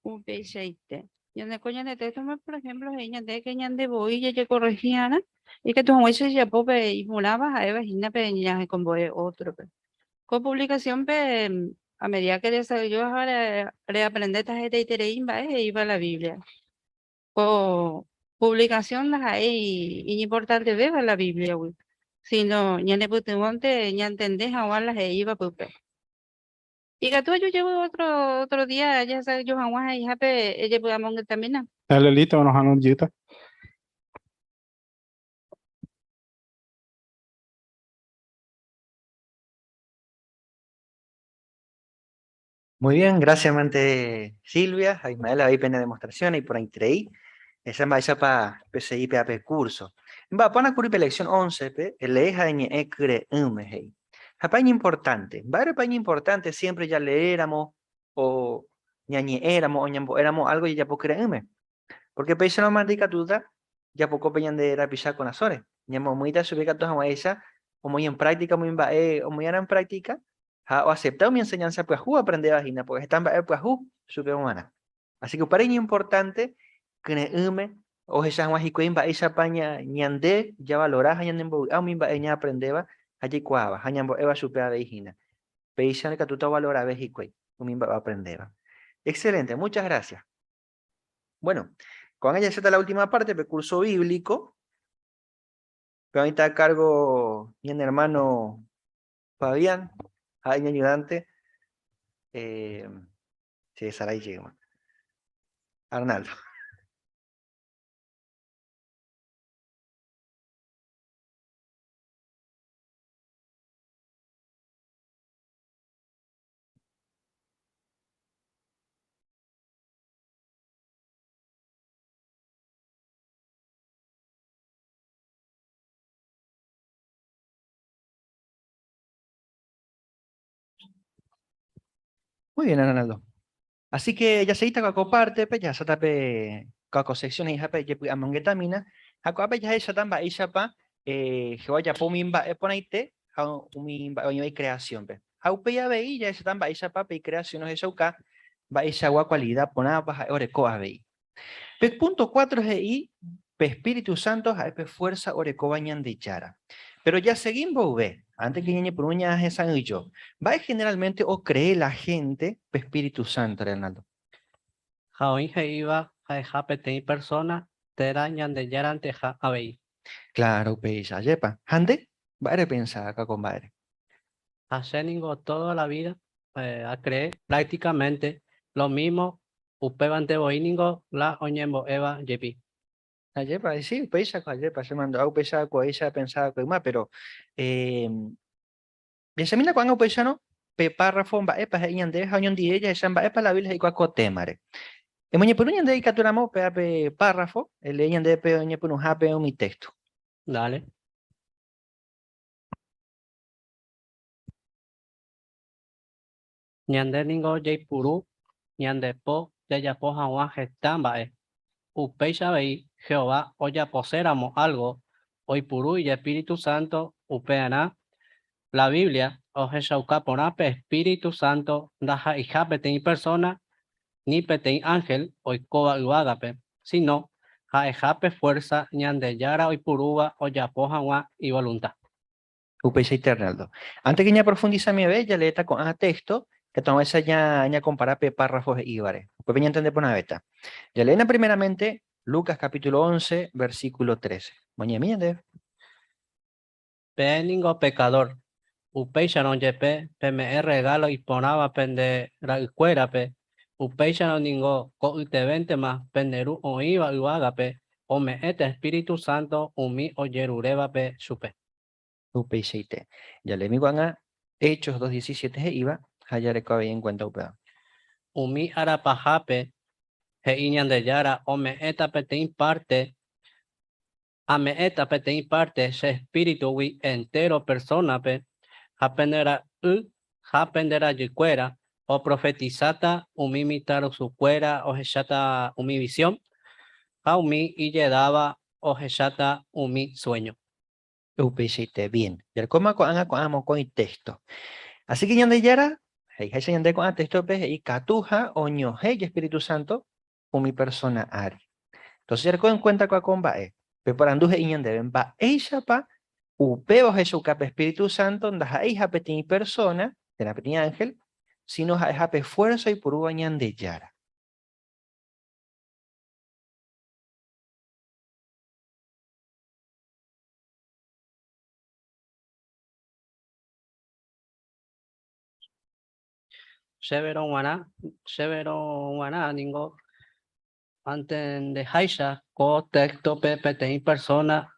Un peixeite. Ya de coña de texto, por ejemplo, ella de que ya de voy, ya corregían, y que tu juez ya pope y volaba a Eva, y na peña con boe otro. Con publicación, a medida que desarrolló ahora reaprender esta gente y tereín, va, iba a la Biblia. Con publicación, las hay, y importante ver la Biblia, güey. Si no, ya le puse monte, ya entendés, ahora las iba, pues. Y que tú yo llevo otro día, ya sabes, yo jamás ahí, ella puede among también, ¿no? El elito nos anunció. Muy bien, gracias, mente Silvia, a Ismael, ahí pena demostración y por ahí treí. Esa es para PCI PAP curso. Va, pana curi lección 11, pe, eleja en ekre umehei. Paña importante, va paña importante, siempre ya leéramos o ñañe éramos o ñambo éramos algo y ya po creerme. Porque peisa no mandica duda, ya poco peñan de era pisar con azores. Ñamo muy da subir gatos a esa, o muy en práctica, muy en o muy en práctica, o aceptado mi enseñanza, pues ju aprender vagina, pues están pues ju super humana. Así que para mí importante que ne o esa más y va esa paña ñande ya valorar ñande a mi va ella aprendeba allí cuava ñambo eva super vagina. Peisa que tú te valoras ves y o mi va aprender. Excelente, muchas gracias. Bueno, con ella ya está la última parte del curso bíblico. Pero ahorita a cargo mi hermano Fabián, ahí mi ayudante. Sí, Saray llega. Arnaldo. Muy bien, Arnaldo. Así que ya se está con parte, pues ya se tape con secciones y jape ya a manguetamina. A cuapa ya esa tamba y chapa que vaya por mi ponete a mi creación, pe. A upe ya veí ya esa tamba y chapa y creación es esa uca va esa agua cualidad ponaba baja ore coa veí. Punto 4 es ahí, Espíritu Santo, a fuerza ore bañan de chara. Pero ya seguimos, ve, antes que ñeñe por uñas esa y yo, va generalmente o cree la gente, Espíritu Santo, Renaldo. Jaoin iba a japete persona, terañan de yarante ja abei. Claro, pesa, yepa. Ande, va a pensar acá, compadre. Haceningo toda la vida a creer prácticamente lo mismo Upevante boiningo la oñembo eva jepi. Ayepa, sí, Upeixa con Ayepa, se mandó a Upeixa con ella pensaba que más, pero Yesamina cuando Upeixa no, pe párrafo en baepa, en de jañón de ella, esa en baepa la Biblia y cuaco temare. En moñe por un de caturamo, pe párrafo, el leñan de pe oñe por un jape mi texto. Dale. Ñande ningo puru, ñande po, yayapo hawa getambae. Upeixa vei, Jehová, oya poséramos algo, hoy puru y Espíritu Santo, upeana, la Biblia, oje shauka ponape Espíritu Santo, daja y jape ten persona, ni peten ángel, hoy coba uagape, sino, jape fuerza, ñande yara hoy puruba, oya pojawa y voluntad. Upeixa Eternaldo. Antes que ya profundiza mi bella letra con texto, que toma esa ya compara pe párrafos e íbares. Pues venía a entender por una beta. Ya leen primeramente Lucas capítulo 11, versículo 13. Moñe miende. Peningo pecador, upeixa no yepe, pe me regalo y ponaba pende la escuela pe, upeixa no ningo, co te vente más, penderu o iba uagape, o me este Espíritu Santo, umi o yerureba pe supe. Upeixa ite. Ya le mi guanga Hechos 2:17 e iba, ya le cabe en cuenta upea. Umi arapajape, he iñan de yara, o me eta petein parte, a me eta petein parte, se espíritu wi entero persona pe, japendera japendera yicuera, o profetizata, umi mitaro su cuera, o hechata umi visión, a umi y daba, o hechata umi sueño. Upeixa ite. Bien. Ya el coma con amo con el texto. Así que yande yara, hey, yande con texto pe, y catuja, oño, hey, Espíritu Santo, mi persona ari. Entonces, ya en cuenta con comba preparando iñan deben va ella pa upeo Jesús cap Espíritu Santo ndaja hija peti persona de la peti ángel sino ja pe fuerza y por bañan de yara. Severo wana, ningo, antes de haisha, co texto pepe persona,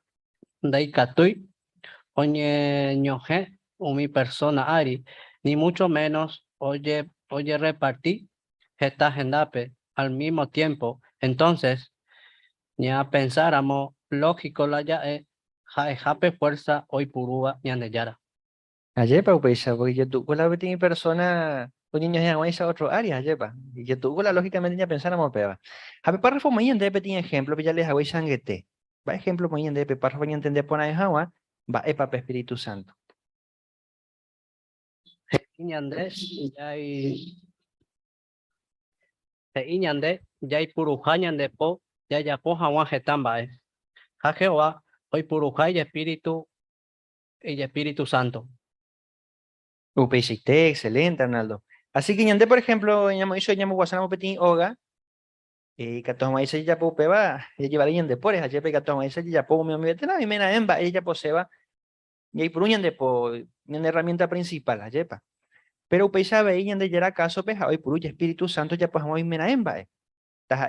de catui, oñe ñoje, umi persona ari, ni mucho menos oye repartir esta agendape al mismo tiempo. Entonces, ya pensáramos, lógico la ya jape fuerza hoy purúa ñandeyara. Ayer pa upesa porque yo tuvo la peti persona un niño ya esa otro área ayer pa y yo tuvo la lógicamente ya pensáramos peba. Habe párrafo muy en de peti ejemplo ya les hago sanguete. Va ejemplo muy en de párrafo ya entender por ahí agua va epa Espíritu Santo. Iñande, ya hay purujañan de po, ya po jawan jetamba ja Jehová, hoy purujay y Espíritu Santo. Upesite, excelente, Arnaldo. Así que ñande, por ejemplo, ñamo hizo ñamo guasanamo peti oga, que toma ese ya po peba, ya lleva ñande por esa jepe que toma ese ya po mi vetena y mena emba, ella poseba, y hay por ñande po ñande herramienta principal, la jepa. Pero upesa ve ñande ya era caso peja, hoy puru Espíritu Santo ya pues hoy mena emba, taja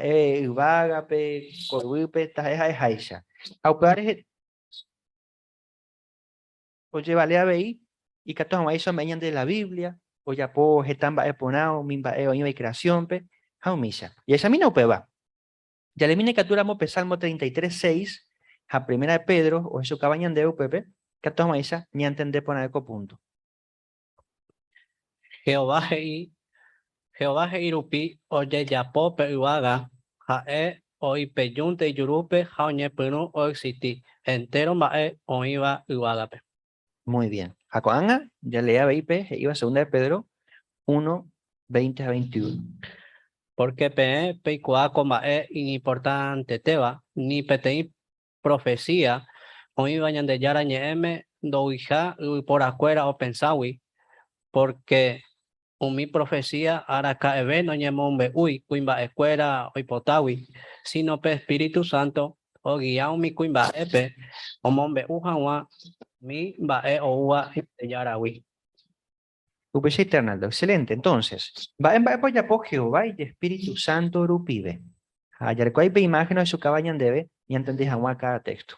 vaga pe corbupe taja es haisha. Au pear oye vale a ver y que toma eso me de la Biblia o ya po jetamba eponao mimba o y creación pe misa y esa mina upeba ya le mine capturamos pe Salmo 33:6 a primera de Pedro o eso cabañan de upepe que toma esa ni entender poner eco punto. Jehová irupi oye ya po pe uaga jae hoy peyunte yurupe jaoñe punu o exiti entero mae o iba uaga pe. Muy bien. Jacoanga ya lea BIP iba segunda de Pedro 1:20-21. Porque pe como es importante teba ni pete profecía o iba de yara ñeme do hija por afuera o pensawi porque mi profecía araca eve no ñemombe uy cuimba escuela o hipotawi sino pe Espíritu Santo o guía mi cuimba epe o mombe ujawa mi ba o ua de yarawi. Upeshita Arnaldo, excelente. Entonces, va en va ya po Jehová y Espíritu Santo rupibe. Ayer hay imágenes de su cabaña en debe y entendés a cada texto.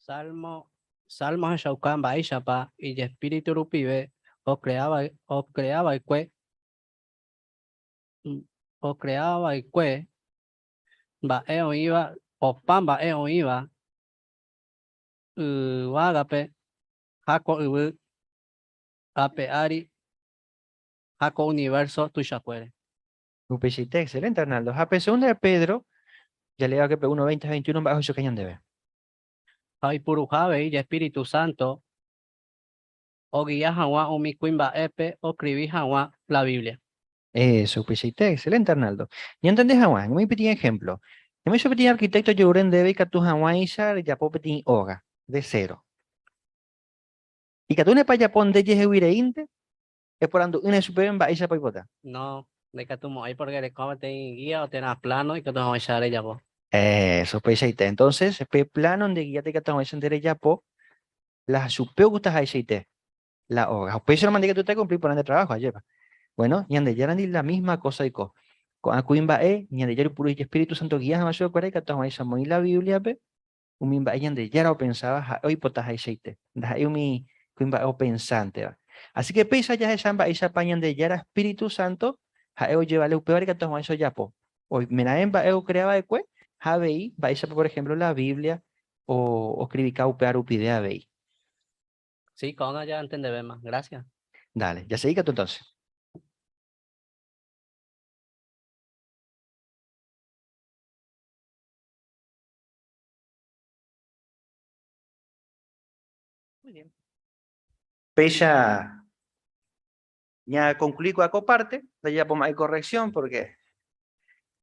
Salmo a Shaukan Baishapa y Espíritu Rupibe o creaba y cue o creaba y cue ba eo iba o pamba eo iba wagape hako ubu ape ari hako universo tushapuere. Upeshita, excelente Arnaldo. Jape segunda de Pedro, ya le digo que 1:20-21 bajo su cañón debe. Hay purujabe y Espíritu Santo o guía hawa o mi cuimba epe o escribí hawa la Biblia. Eso, Upeshita, excelente Arnaldo. ¿Y entendés Juan? Muy pequeño ejemplo. Yo me hizo pequeño arquitecto Yoren debe que tu Juan Isar ya po pequeño hoga de cero. Y que tú ne pa Japón de Yehuireinte es por ando una super en Baisha Paipota. No, de que tú ahí porque le comete guía o tenés plano y que tú vamos a echar ella vos. Eso, Upeshita. Entonces, pe plano de guía te que estamos en dere ya po las supeo gustas Aishaite. La hoga. Upeshita no mandé que tú te cumplí por ande trabajo ayer. Bueno, y ande ya ni la misma cosa y co. Con Acuimba y ande ya puro y Espíritu Santo guía a mayor cuarenta que estamos ahí muy la Biblia pe. Umimba y ande ya lo pensaba hoy potas Aishaite. Da ahí mi cuimba o pensante va. Así que pesa ya esa amba esa pañan de ya era Espíritu Santo, ha eu llevale peor que estamos eso ya po. Hoy menaemba eu creaba de cue, ha vei, va esa por ejemplo la Biblia o escribir upear upidea vei. Sí, con ya entendé más. Gracias. Dale, ya se diga tú entonces. Muy bien. Pesa ya concluí con la coparte, ya pongo hay corrección porque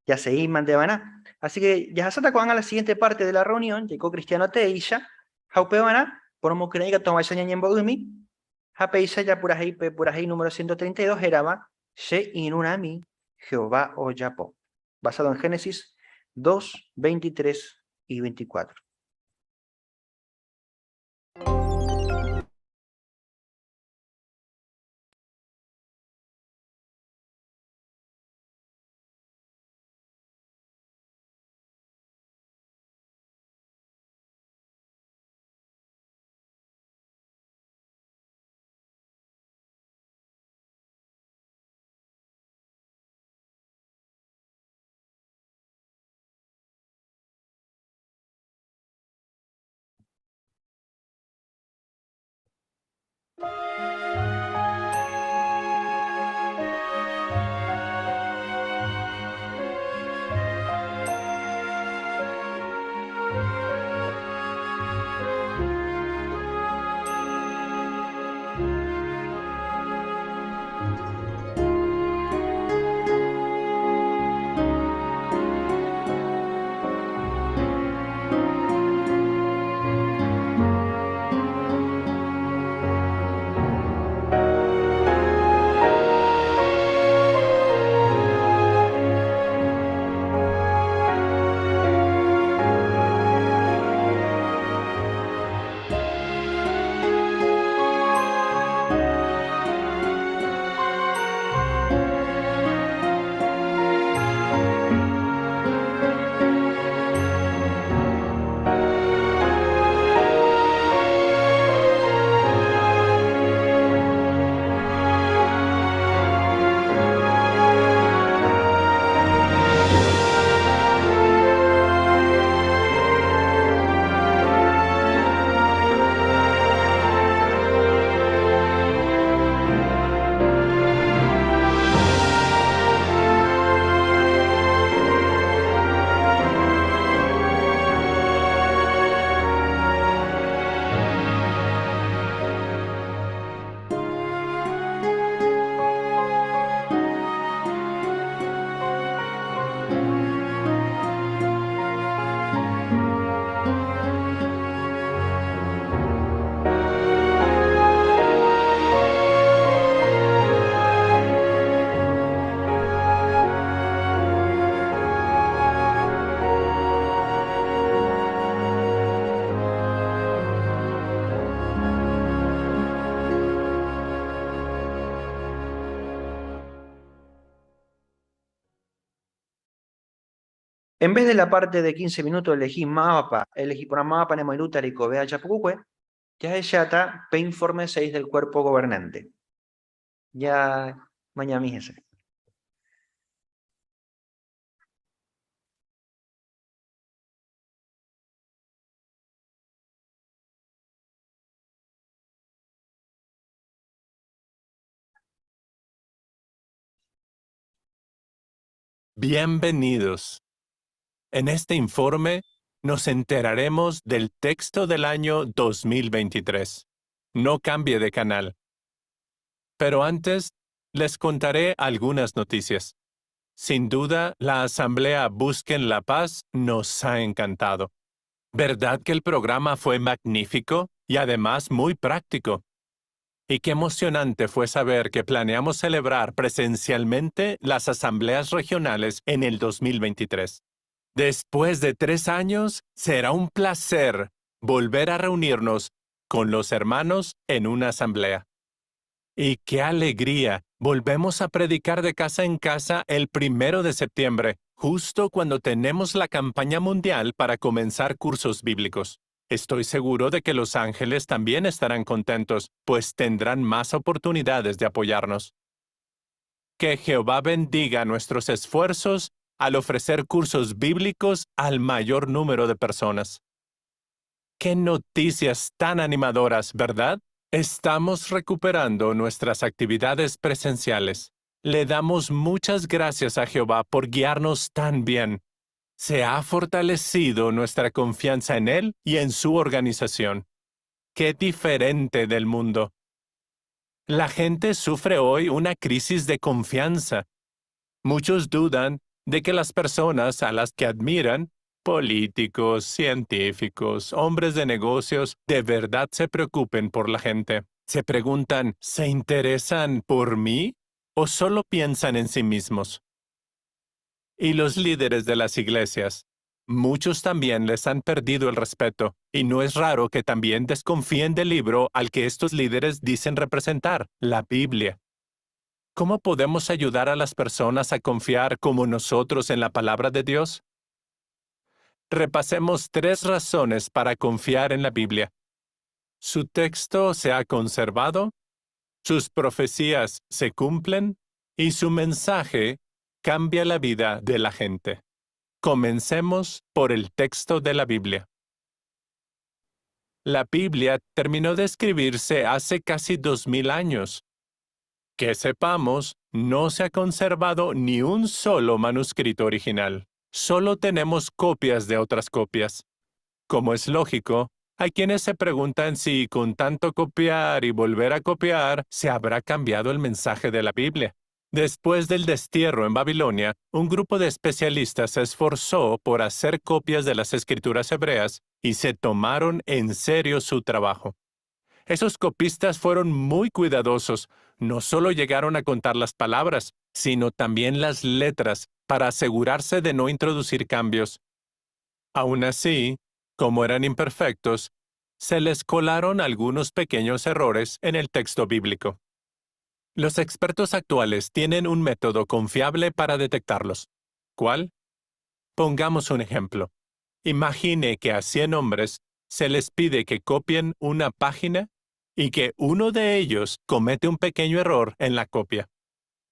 ya se iman de maná. Así que ya se con a la siguiente parte de la reunión, llegó Cristiano Teisha, Jaupe maná, por un que toma esa ñaña en Bodumi, Japeisa ya por ahí número 132, Jeraba, She Inunami, Jehová o Yapo, basado en Génesis 2, 23 y 24. En vez de la parte de 15 minutos, elegí por una mapa en Moiluta y Covea Chapucucue, ya está informe 6 del cuerpo gobernante. Ya mañana ese. Bienvenidos. En este informe nos enteraremos del texto del año 2023. No cambie de canal. Pero antes, les contaré algunas noticias. Sin duda, la Asamblea Busquen la Paz nos ha encantado. ¿Verdad que el programa fue magnífico y además muy práctico? Y qué emocionante fue saber que planeamos celebrar presencialmente las asambleas regionales en el 2023. Después de 3 años, será un placer volver a reunirnos con los hermanos en una asamblea. Y qué alegría, volvemos a predicar de casa en casa el 1 de septiembre, justo cuando tenemos la campaña mundial para comenzar cursos bíblicos. Estoy seguro de que los ángeles también estarán contentos, pues tendrán más oportunidades de apoyarnos. Que Jehová bendiga nuestros esfuerzos al ofrecer cursos bíblicos al mayor número de personas. ¡Qué noticias tan animadoras!, ¿verdad? Estamos recuperando nuestras actividades presenciales. Le damos muchas gracias a Jehová por guiarnos tan bien. Se ha fortalecido nuestra confianza en Él y en su organización. ¡Qué diferente del mundo! La gente sufre hoy una crisis de confianza. Muchos dudan de que las personas a las que admiran, políticos, científicos, hombres de negocios, de verdad se preocupen por la gente. Se preguntan, ¿se interesan por mí o solo piensan en sí mismos? Y los líderes de las iglesias, muchos también les han perdido el respeto, y no es raro que también desconfíen del libro al que estos líderes dicen representar, la Biblia. ¿Cómo podemos ayudar a las personas a confiar como nosotros en la palabra de Dios? Repasemos 3 razones para confiar en la Biblia. Su texto se ha conservado, sus profecías se cumplen y su mensaje cambia la vida de la gente. Comencemos por el texto de la Biblia. La Biblia terminó de escribirse hace casi 2000 años. Que sepamos, no se ha conservado ni un solo manuscrito original. Solo tenemos copias de otras copias. Como es lógico, hay quienes se preguntan si con tanto copiar y volver a copiar, se habrá cambiado el mensaje de la Biblia. Después del destierro en Babilonia, un grupo de especialistas se esforzó por hacer copias de las escrituras hebreas y se tomaron en serio su trabajo. Esos copistas fueron muy cuidadosos. No solo llegaron a contar las palabras, sino también las letras para asegurarse de no introducir cambios. Aún así, como eran imperfectos, se les colaron algunos pequeños errores en el texto bíblico. Los expertos actuales tienen un método confiable para detectarlos. ¿Cuál? Pongamos un ejemplo. Imagine que a 100 hombres se les pide que copien una página y que uno de ellos comete un pequeño error en la copia.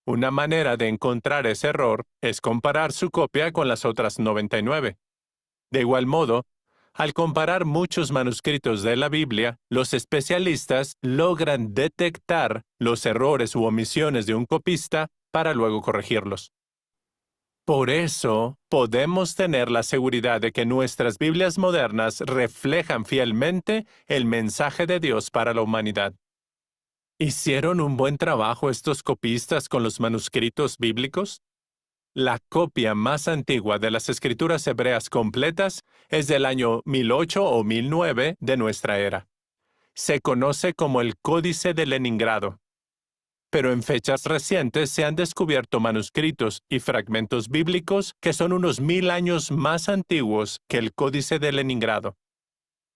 Una manera de encontrar ese error es comparar su copia con las otras 99. De igual modo, al comparar muchos manuscritos de la Biblia, los especialistas logran detectar los errores u omisiones de un copista para luego corregirlos. Por eso, podemos tener la seguridad de que nuestras Biblias modernas reflejan fielmente el mensaje de Dios para la humanidad. ¿Hicieron un buen trabajo estos copistas con los manuscritos bíblicos? La copia más antigua de las escrituras hebreas completas es del año 1008 o 1009 de nuestra era. Se conoce como el Códice de Leningrado. Pero en fechas recientes se han descubierto manuscritos y fragmentos bíblicos que son unos 1000 años más antiguos que el Códice de Leningrado.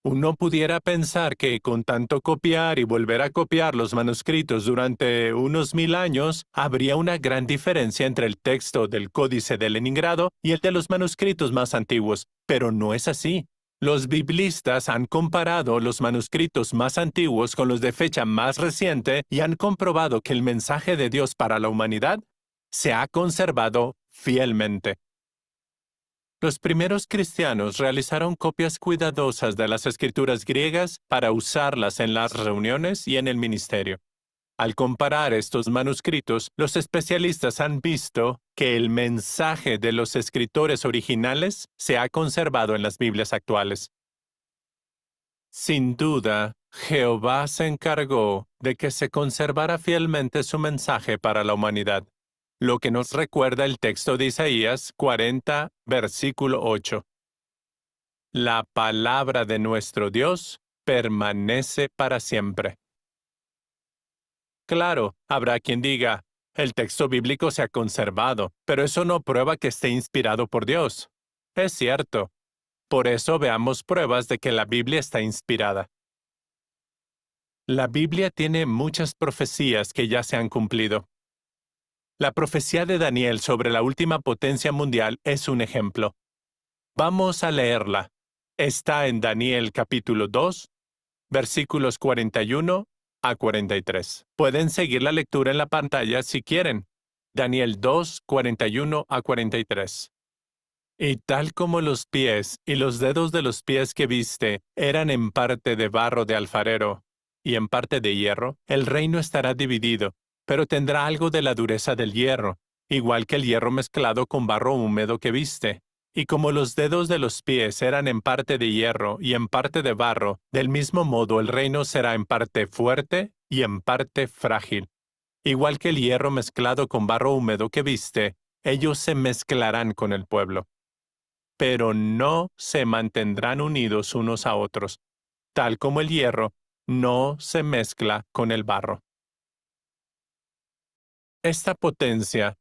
Uno pudiera pensar que con tanto copiar y volver a copiar los manuscritos durante unos 1000 años, habría una gran diferencia entre el texto del Códice de Leningrado y el de los manuscritos más antiguos, pero no es así. Los biblistas han comparado los manuscritos más antiguos con los de fecha más reciente y han comprobado que el mensaje de Dios para la humanidad se ha conservado fielmente. Los primeros cristianos realizaron copias cuidadosas de las escrituras griegas para usarlas en las reuniones y en el ministerio. Al comparar estos manuscritos, los especialistas han visto que el mensaje de los escritores originales se ha conservado en las Biblias actuales. Sin duda, Jehová se encargó de que se conservara fielmente su mensaje para la humanidad, lo que nos recuerda el texto de Isaías 40, versículo 8. La palabra de nuestro Dios permanece para siempre. Claro, habrá quien diga, el texto bíblico se ha conservado, pero eso no prueba que esté inspirado por Dios. Es cierto. Por eso veamos pruebas de que la Biblia está inspirada. La Biblia tiene muchas profecías que ya se han cumplido. La profecía de Daniel sobre la última potencia mundial es un ejemplo. Vamos a leerla. Está en Daniel capítulo 2, versículos 41 a 43. Pueden seguir la lectura en la pantalla si quieren. Daniel 2, 41 a 43. Y tal como los pies y los dedos de los pies que viste eran en parte de barro de alfarero y en parte de hierro, el reino estará dividido, pero tendrá algo de la dureza del hierro, igual que el hierro mezclado con barro húmedo que viste. Y como los dedos de los pies eran en parte de hierro y en parte de barro, del mismo modo el reino será en parte fuerte y en parte frágil. Igual que el hierro mezclado con barro húmedo que viste, ellos se mezclarán con el pueblo. Pero no se mantendrán unidos unos a otros, tal como el hierro no se mezcla con el barro. Esta potencia,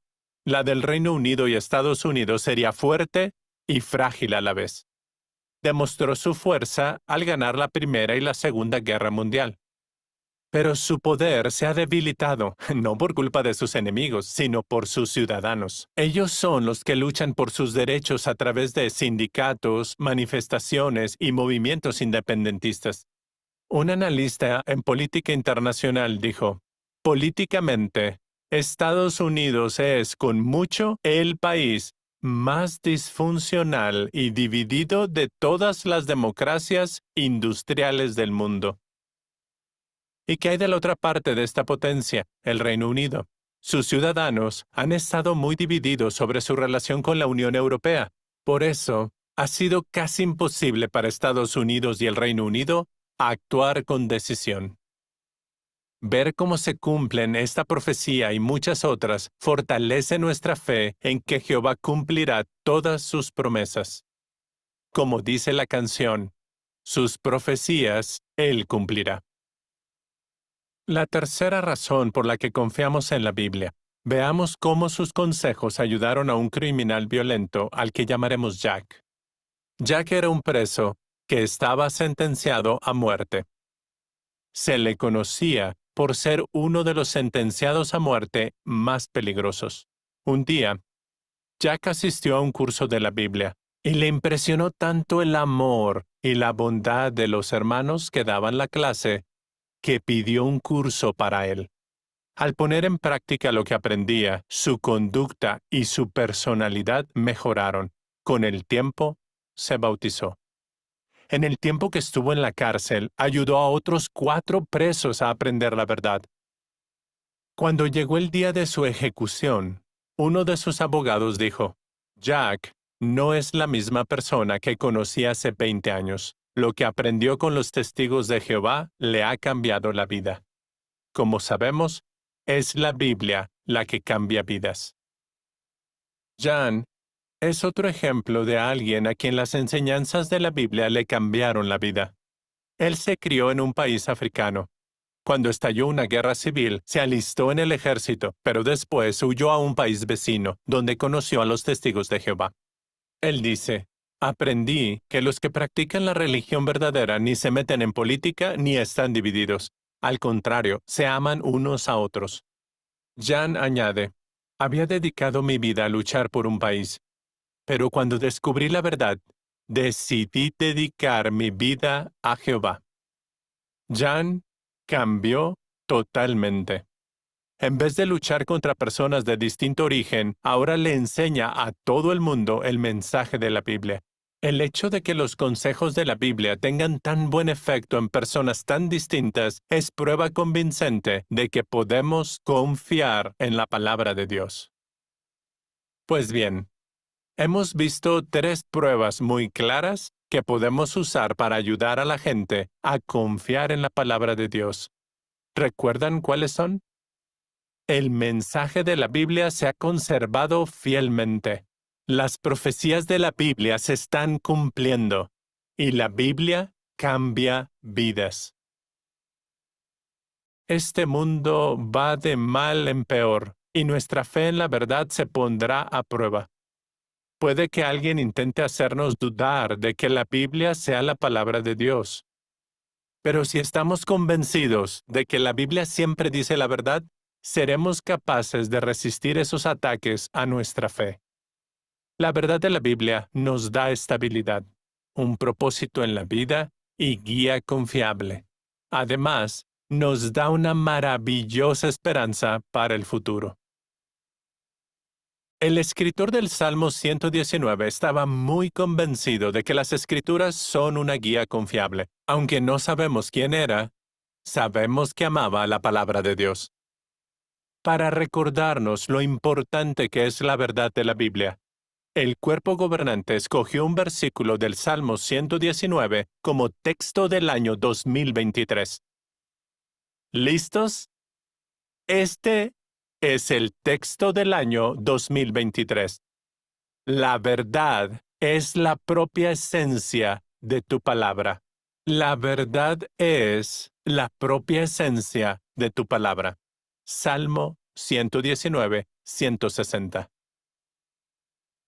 la del Reino Unido y Estados Unidos, sería fuerte y frágil a la vez. Demostró su fuerza al ganar la Primera y la Segunda Guerra Mundial. Pero su poder se ha debilitado, no por culpa de sus enemigos, sino por sus ciudadanos. Ellos son los que luchan por sus derechos a través de sindicatos, manifestaciones y movimientos independentistas. Un analista en política internacional dijo, políticamente, Estados Unidos es con mucho el país más disfuncional y dividido de todas las democracias industriales del mundo. ¿Y qué hay de la otra parte de esta potencia, el Reino Unido? Sus ciudadanos han estado muy divididos sobre su relación con la Unión Europea. Por eso, ha sido casi imposible para Estados Unidos y el Reino Unido actuar con decisión. Ver cómo se cumplen esta profecía y muchas otras fortalece nuestra fe en que Jehová cumplirá todas sus promesas. Como dice la canción, sus profecías Él cumplirá. La tercera razón por la que confiamos en la Biblia. Veamos cómo sus consejos ayudaron a un criminal violento al que llamaremos Jack. Jack era un preso que estaba sentenciado a muerte. Se le conocía por ser uno de los sentenciados a muerte más peligrosos. Un día, Jack asistió a un curso de la Biblia y le impresionó tanto el amor y la bondad de los hermanos que daban la clase que pidió un curso para él. Al poner en práctica lo que aprendía, su conducta y su personalidad mejoraron. Con el tiempo, se bautizó. En el tiempo que estuvo en la cárcel, ayudó a otros 4 presos a aprender la verdad. Cuando llegó el día de su ejecución, uno de sus abogados dijo, Jack no es la misma persona que conocí hace 20 años. Lo que aprendió con los testigos de Jehová le ha cambiado la vida. Como sabemos, es la Biblia la que cambia vidas. Jan es otro ejemplo de alguien a quien las enseñanzas de la Biblia le cambiaron la vida. Él se crió en un país africano. Cuando estalló una guerra civil, se alistó en el ejército, pero después huyó a un país vecino, donde conoció a los testigos de Jehová. Él dice, Aprendí que los que practican la religión verdadera ni se meten en política ni están divididos. Al contrario, se aman unos a otros. Jan añade, había dedicado mi vida a luchar por un país, pero cuando descubrí la verdad, decidí dedicar mi vida a Jehová. Jan cambió totalmente. En vez de luchar contra personas de distinto origen, ahora le enseña a todo el mundo el mensaje de la Biblia. El hecho de que los consejos de la Biblia tengan tan buen efecto en personas tan distintas es prueba convincente de que podemos confiar en la palabra de Dios. Pues bien, hemos visto 3 pruebas muy claras que podemos usar para ayudar a la gente a confiar en la palabra de Dios. ¿Recuerdan cuáles son? El mensaje de la Biblia se ha conservado fielmente. Las profecías de la Biblia se están cumpliendo y la Biblia cambia vidas. Este mundo va de mal en peor y nuestra fe en la verdad se pondrá a prueba. Puede que alguien intente hacernos dudar de que la Biblia sea la palabra de Dios. Pero si estamos convencidos de que la Biblia siempre dice la verdad, seremos capaces de resistir esos ataques a nuestra fe. La verdad de la Biblia nos da estabilidad, un propósito en la vida y guía confiable. Además, nos da una maravillosa esperanza para el futuro. El escritor del Salmo 119 estaba muy convencido de que las Escrituras son una guía confiable. Aunque no sabemos quién era, sabemos que amaba la palabra de Dios. Para recordarnos lo importante que es la verdad de la Biblia, el cuerpo gobernante escogió un versículo del Salmo 119 como texto del año 2023. ¿Listos? Este es el texto del año 2023. La verdad es la propia esencia de tu palabra. La verdad es la propia esencia de tu palabra. Salmo 119, 160.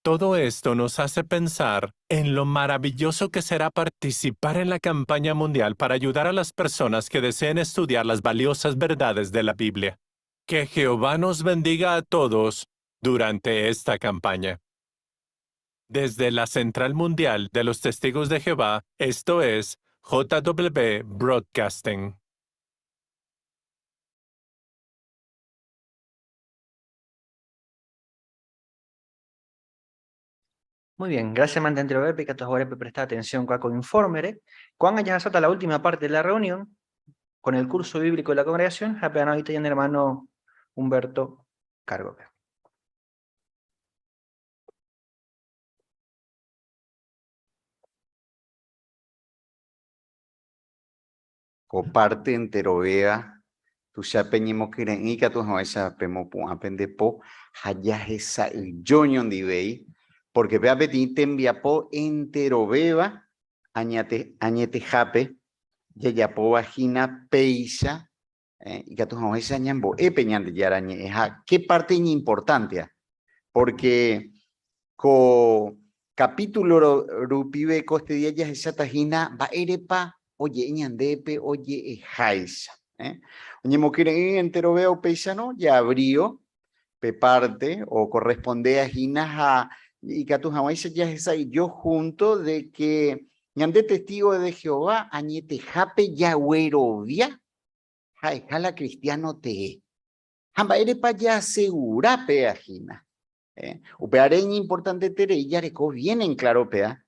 Todo esto nos hace pensar en lo maravilloso que será participar en la campaña mundial para ayudar a las personas que deseen estudiar las valiosas verdades de la Biblia. Que Jehová nos bendiga a todos durante esta campaña. Desde la Central Mundial de los Testigos de Jehová, esto es JW Broadcasting. Muy bien, gracias mantente que a todos ahora prestar atención con informe. Cuando ya hasta la última parte de la reunión, con el curso bíblico de la congregación, apenas ahorita ya el hermano Humberto Cargo. Comparte enterovea tu chapeñimo quieren y que tu esa pemo pu apende po haya esa yoñon divei porque vea beti tembia po enteroveva añete jape ya po vagina peisa y que tu esa ñambo peñan de yarañe qué parte importante porque capítulo rupibe coste día ya esa tajina va erepa oye ñandepe oye jaisa oye mo quieren entero veo peisano ya abrió pe parte o corresponde a ginas y que tu jamás ya esa y yo junto de que ñande testigo de Jehová añete jape ya güerovia jala cristiano te jamba erepa ya segura pe agina upeareña importante tere y ya reco vienen claro pea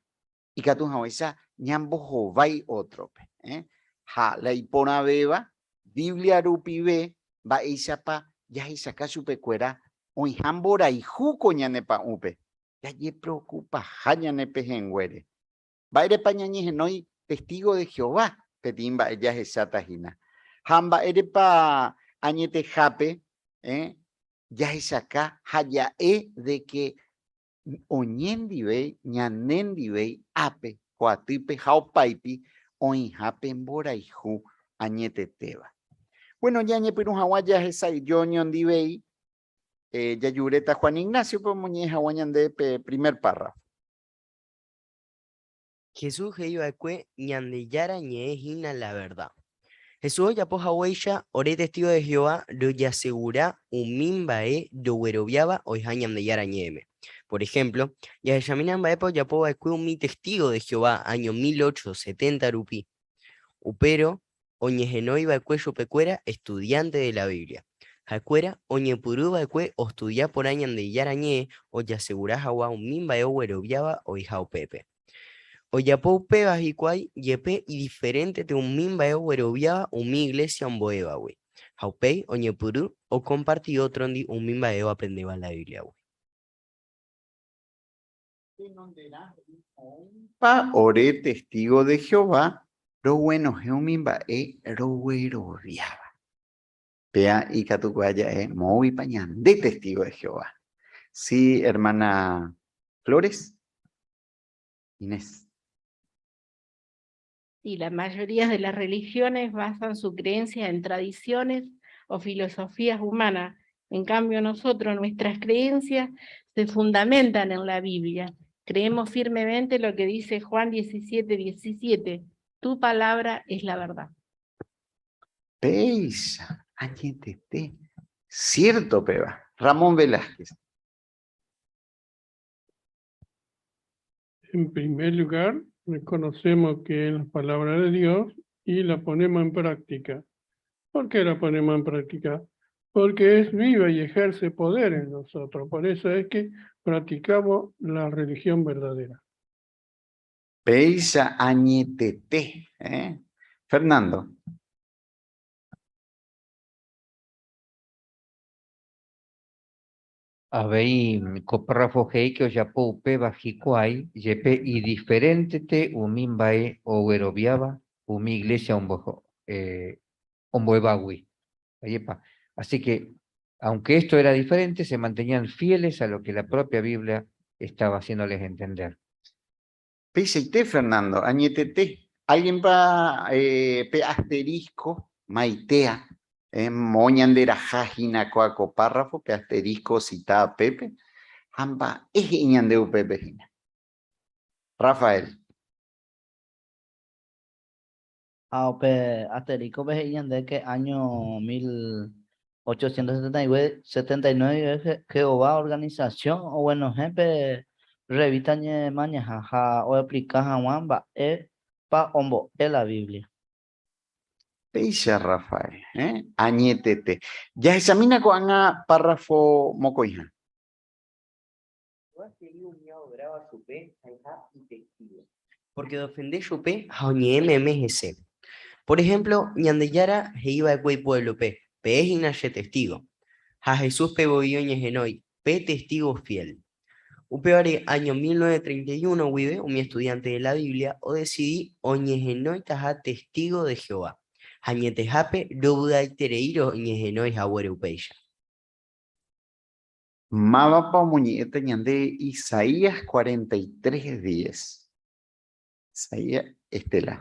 y que tu jamás ñambo jovai otro la ipona beba Biblia rupibe va isapa ya isaka supecuera o hambora y juco ñanepa upe ya ye preocupa jañanepe jenguere va ere pañañi genoi testigo de Jehová petimba ella esa tajina hamba erepa añete jape ya isaka haya de que oñendive ñanendive ape coatipe jaupaipi oinjape emboraihu añete teba. Bueno, ya ñepirun hawaya esa yoñon divei ya yureta Juan Ignacio pues muñeja guañande primer párrafo. Jesús iba cue ñandillara ñejina la verdad. Jesús ya poja huella, ore testigo de Jehová, lo ya asegura un mimbae do huerobiaba o ñandillara ñeme. Por ejemplo, ya Yaminan Baepo ya poja cue un mi testigo de Jehová, año 1870 rupí. Upero, oñegenoi baecue pecuera, estudiante de la Biblia. Jacuera, oñepurú baecue, o estudia por añan de yarañe, o ya asegura jawa un mimbae o huerobiaba o hijao pepe. Oyapoupe bajicuay, yepe y diferente de un mimba huerobiaba un mi iglesia un boeba, güey. Jaupei, oñepurú, o compartió trondi un mimba aprendeba la Biblia, güey. Pa ore testigo de Jehová, lo bueno es un mimba rohueroviaba. Pea y catucuaya muy pañán de testigo de Jehová. Sí, hermana Flores. Inés. Y la mayoría de las religiones basan su creencia en tradiciones o filosofías humanas. En cambio, nosotros, nuestras creencias se fundamentan en la Biblia. Creemos firmemente lo que dice Juan 17:17. Tu palabra es la verdad. Peisa, añetete. Cierto, Peba. Ramón Velázquez. En primer lugar, reconocemos que es la palabra de Dios y la ponemos en práctica. ¿Por qué la ponemos en práctica? Porque es viva y ejerce poder en nosotros. Por eso es que practicamos la religión verdadera. Peisa, añetete. Fernando. Habei copárrafo hei que oyapoupe bajicuay, yepe y diferente te umimbae o huerobiaba, umi iglesia omboebawi. Así que, aunque esto era diferente, se mantenían fieles a lo que la propia Biblia estaba haciéndoles entender. Peisa y te, Fernando, añetete. ¿Alguien va pe asterisco, maitea? Moñandera jajina coaco párrafo, pe asterisco cita Pepe. Amba, es iñandeu Pepe. Rafael. Asterisco de que año 1879 Jehová organización o bueno jefe revista ñe mañaja o explica wamba pa ombo la Biblia. Peisa Rafael, añetete. Ya examina con párrafo mocoija. Porque defender chupe, jaoñeme MGC. Por ejemplo, ñandeyara iba a cuey pueblo pe es inache testigo. A Jesús pe boyo ñegenoi, pe testigo fiel. Upeore año 1931 vive un mi estudiante de la Biblia o decidí oñegenoi taja testigo de Jehová. Añetejape duda y tereiro ñegenoi jahuere upeya. Maba pa muñeca ñande Isaías 43:10. Isaías Estela.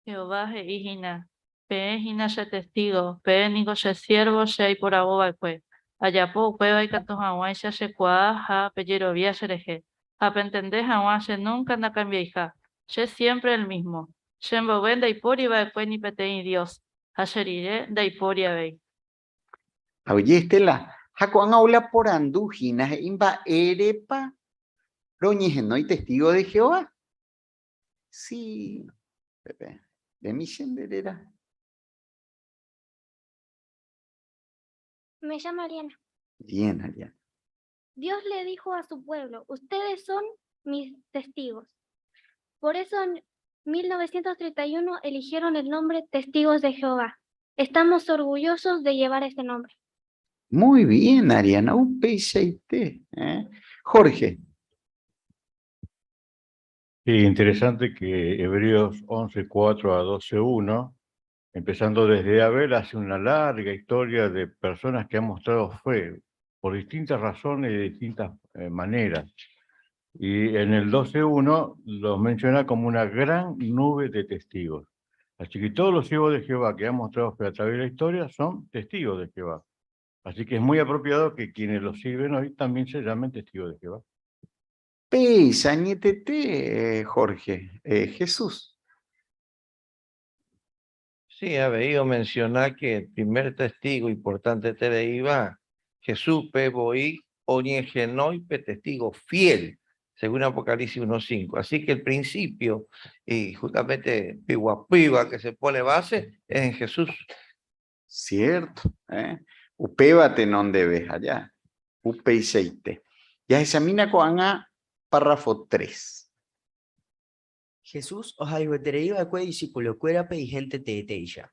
Jehová je hijina, pe hina she testigo, pe nigo she siervo she por aboba cue. Ayapo cueva y cato hawa she cuá ha pellero vía shereje. A pentende hawa she nunca na cambia hija. She siempre el mismo. She mboben da ipori va cue ni pete y Dios. A sherire da ipori abei. Oye Estela, jacuan aula por andujina imba erepa roñegenoi testigo de Jehová. Sí, Pepe. De mi senderera. Me llamo Ariana. Bien, Ariana. Dios le dijo a su pueblo, ustedes son mis testigos. Por eso en 1931 eligieron el nombre Testigos de Jehová. Estamos orgullosos de llevar este nombre. Muy bien, Ariana. Jorge. Sí, interesante que Hebreos 11:4 a 12:1, empezando desde Abel, hace una larga historia de personas que han mostrado fe por distintas razones y de distintas maneras. Y en el 12:1 los menciona como una gran nube de testigos. Así que todos los siervos de Jehová que han mostrado fe a través de la historia son testigos de Jehová. Así que es muy apropiado que quienes los sirven hoy también se llamen testigos de Jehová. Pesa, ñetete, Jorge, Jesús. Sí, había mencionar que el primer testigo importante te iba Jesús pe boí oñe genoi pe testigo fiel, según Apocalipsis 1:5. Así que el principio y justamente piwa que se pone base es en Jesús. Cierto, upébate non debes allá, upeiseite. Ya examina con párrafo 3. Jesús os ayudaría a cue discípulo cuerape y gente teeteya.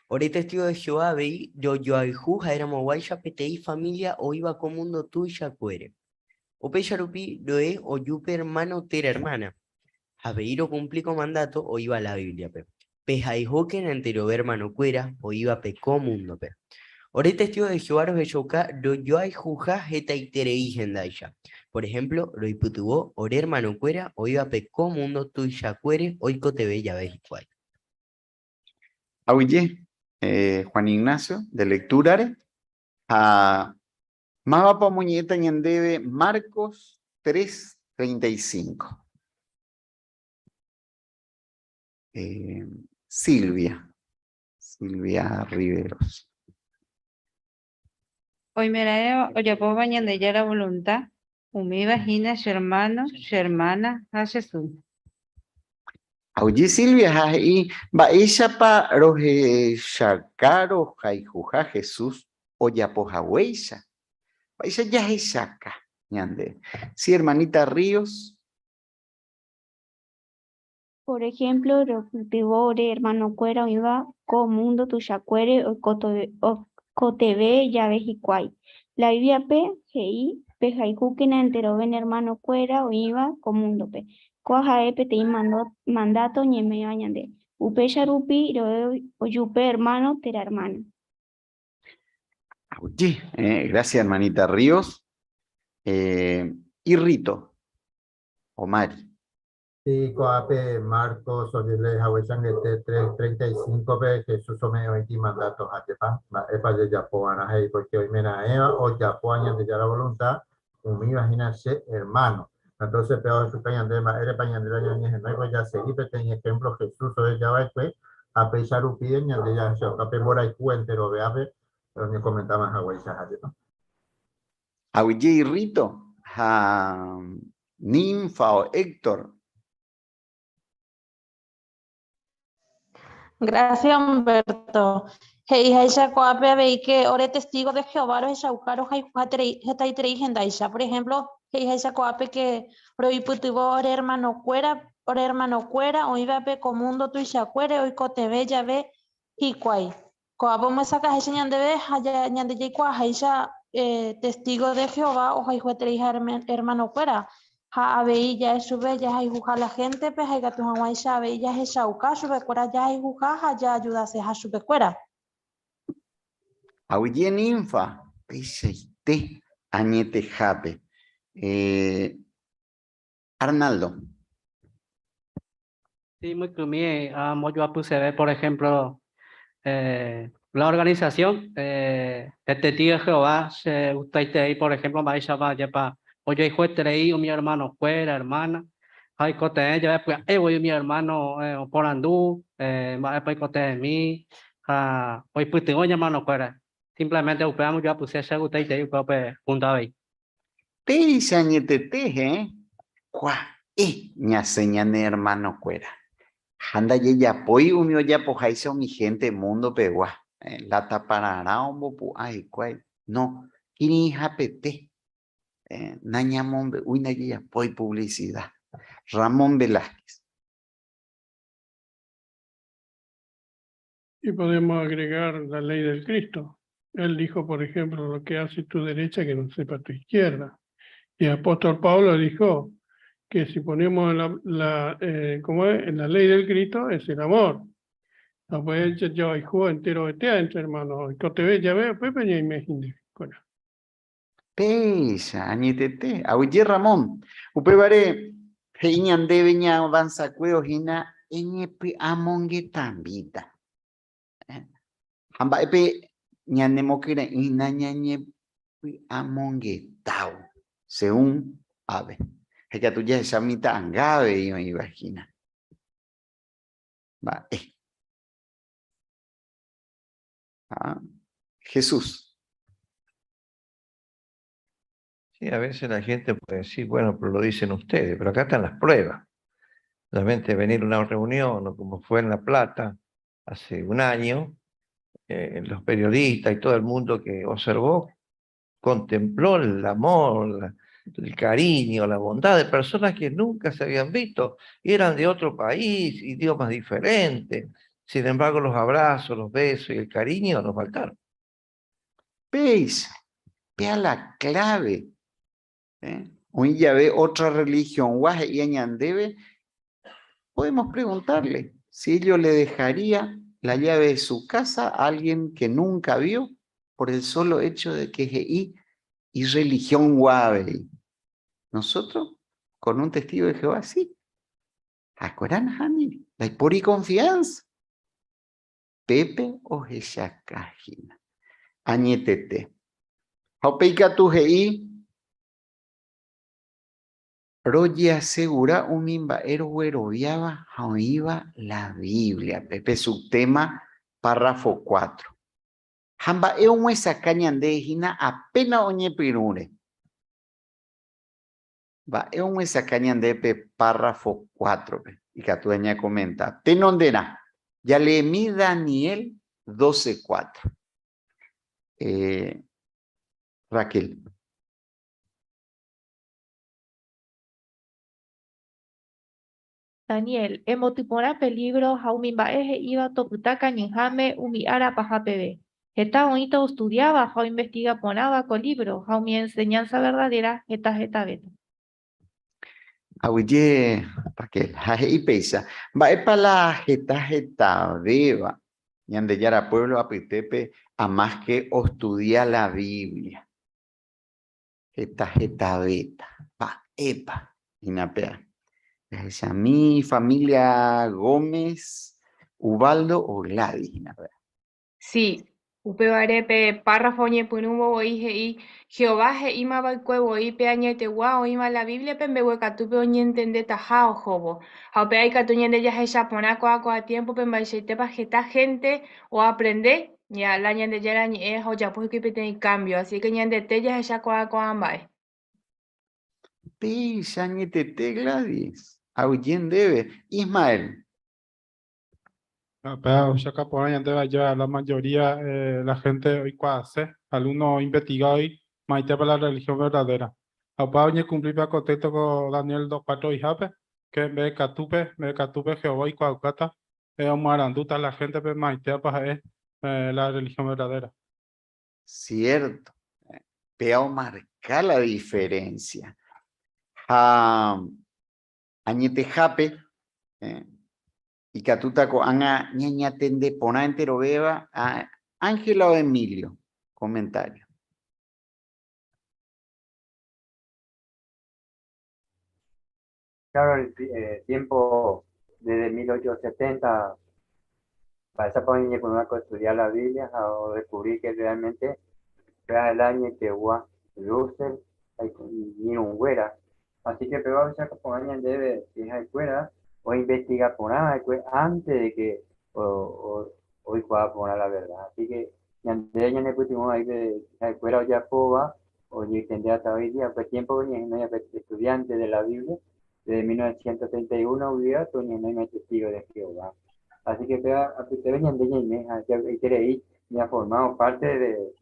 Ore testigo de Jehová veí, yo ayuja era moguaya petei familia o iba con mundo tuya cuere. O peyarupi doe o yupe hermano tera hermana. Aveiro cumplí con mandato o iba a la Biblia pe. Pejaijoken entero hermano cuera o iba pe mundo pe. Ore testigo de Jehová los echoca yo ayuja jeta iterei gendaya. Por ejemplo, lo iputubo ore hermano cuera o iba pe mundo tuya cuere oiko te bella ves igual. Oye, Juan Ignacio, de lecturare, a Mavapa Muñeta Ñandebe, Marcos 3:35. Silvia Riveros. Hoy me la oye pues bañan de ya la voluntad. Umi vagina, hermano, hermana, a Jesús. Oye, Silvia, y va ella pa roje shakaro jaijuja Jesús o ya pojahueisa. Va ella ya es shaka, ñande. Sí, hermanita Ríos. Por ejemplo, Rotibore, hermano cuera, iba mundo tuyacuere o cotebe llaves y cuay. La Biblia pe, gei, pe jaijuquena entero ven hermano cuera o iba mundo pe. Coja epe te mandato ñeme añande. Upe yarupi, o yupe hermano, tera hermana. Oye, gracias, hermanita Ríos. Y Rito, o Mari. Sí, coape Marcos, Oyele, Hawesangete 3:35, ve Jesús ome oiti mandatos a Tepa, epa de Yapo, Anahei, porque hoy mena Eva, o Yapo, añan de ya la voluntad, un imagínase hermano. Entonces, peor su cañan de ma, ere pañan de la ñaña, no ya seguí, pequeño ejemplo, Jesús, o de Yabaque, a pesar upiden, ñan de ya, o cape mora y cuentero, veabe, donde comentaban Hawesang a Tepa. Oye, y Rito, Ninfa o Héctor. Gracias, Humberto. Hei haisha coape veí que ore testigo de Jehová los shaucaros hay gendaisha. Por ejemplo, hei haisha coape que prohibitivos ore hermano cuera, o iba pe comundo tu ishacuere, o icotebe ya ve y cuay. Coapo me saca haisha ñandebe, ñande yikua haisha testigo de Jehová o hay hermano cuera. Ha abei ya sube ya hay juja la gente pues hay gato hawa ya abei ya es shauka sube cuera ya hay juja ya ayuda se ha sube cuera. Oye, Ninfa, peseite, añete jape. Arnaldo. Sí, muy bien. Yo puse ver, por ejemplo, la organización, el testigo de Jehová, usted ahí, por ejemplo, va a llevar, oye, hijo, traí mi hermano fuera, hermana, hay cote, ya pues, voy mi hermano por andú, va a cote de mí, hoy pues tengo mi hermano fuera. Simplemente usamos yo puse ese usted ahí, pues, punto ahí. Te añete, Cuá, ña señane hermano cuera. Handa ya poi umio ya pojaisa mi gente mundo pegua. La taparará pu ay cuay. No, kini japete. Nañamon uy ya poi publicidad. Ramón Velázquez. Y podemos agregar la ley del Cristo. Él dijo, por ejemplo, lo que hace tu derecha que no sepa tu izquierda. Y el apóstol Pablo dijo que si ponemos como es, en la ley del Cristo es el amor. No puede yo y juego entero de entre hermanos. Que te ve, ya veo, pues venía y me hindi. Pesa, añetete. Oye, Ramón. Upebare, heiñan de veña avanza cueo hina eñepe amongetambita. Hamba epe ñanemokira ina ñañepe amongetao. Según Ave. hay que tuya esa mitad angave y imagina. Va, Jesús. Sí, a veces la gente puede decir, bueno, pero lo dicen ustedes, pero acá están las pruebas. Realmente venir a una reunión, o como fue en La Plata hace un año, los periodistas y todo el mundo que observó, contempló el amor, el cariño, la bondad de personas que nunca se habían visto, y eran de otro país, idiomas diferentes. Sin embargo, los abrazos, los besos y el cariño nos faltaron. ¿Veis? Vea la clave. Hoy ya ve otra religión, Guaje y Añandebe. Podemos preguntarle si ellos le dejaría la llave de su casa a alguien que nunca vio por el solo hecho de que es y religión guave. Nosotros, con un testigo de Jehová, sí. Acuerdan, Hani, la por y confianza. Pepe o Jeshakajina. Añetete. Haupeika tu gei. Roye asegura un mimbaero hueroviaba iba la Biblia. Pepe subtema, párrafo 4. Hamba e un cañande hina apenas oñe pirure. Va e un cañande pe párrafo 4. Y que tu doña comenta. Tenondena. Ya le mi Daniel 12:4. Raquel. Daniel, emotipora peligro, jaumimbaeje iba toputaka ñenjame umiara pajapebe. Jeta oito estudiaba, jau investiga ponaba con libro, jau mi enseñanza verdadera, jeta beta. Oye, Raquel, y pesa. Va para la jeta beba. Y ande ya pueblo apitepe a más que estudiar la Biblia. Jeta beta. Va, epa. Inapea. Es a mi familia Gómez, Ubaldo o Gladys. Inapea. Sí, upevarepe párrafo ñepunumo oíjeí Jehová heíma vaikue oípe añetegua oíma la Biblia pembehuecatupe oñentende taja ojobo. Haupe aikatu ñande jahechapona a tiempo pembaixeitepa jeta gente o aprender ya la ñande yara ñe hojapuhikipete cambio, así que ñandete jahechakoa mbae. Pisa ñetete Gladys. Auyen debe. Ismael. Pero ya que por ahí ya la mayoría, la gente hoy hace, algunos investigados hoy, maite para la religión verdadera. Ahora hoy cumplir para contexto con Daniel 2:4 y Jape, que me catupe Jehová y cuaucata, un maranduta la gente pues maite para la religión verdadera. Cierto. Veo marcar la diferencia. Añete Jape, y Catutaco, Ana ñaña tende pona entero beba a Ángela o Emilio. Comentario. Claro, el tiempo desde 1870 para esa poner con estudiar la Biblia o descubrir que realmente el año que hubo Russell ni un güera. Así que pero a que pongan debe dejar fuera o investigar por nada antes de que hoy pueda poner la verdad. Así que ya ne pusimos ahí de fuera ya poba o ni tendría hasta hoy día pues tiempo ni no estudiante de la Biblia desde 1931 hubiera ni no testigo de Jehová. Así que te venían de Ñemeja, y creí, me ha formado parte de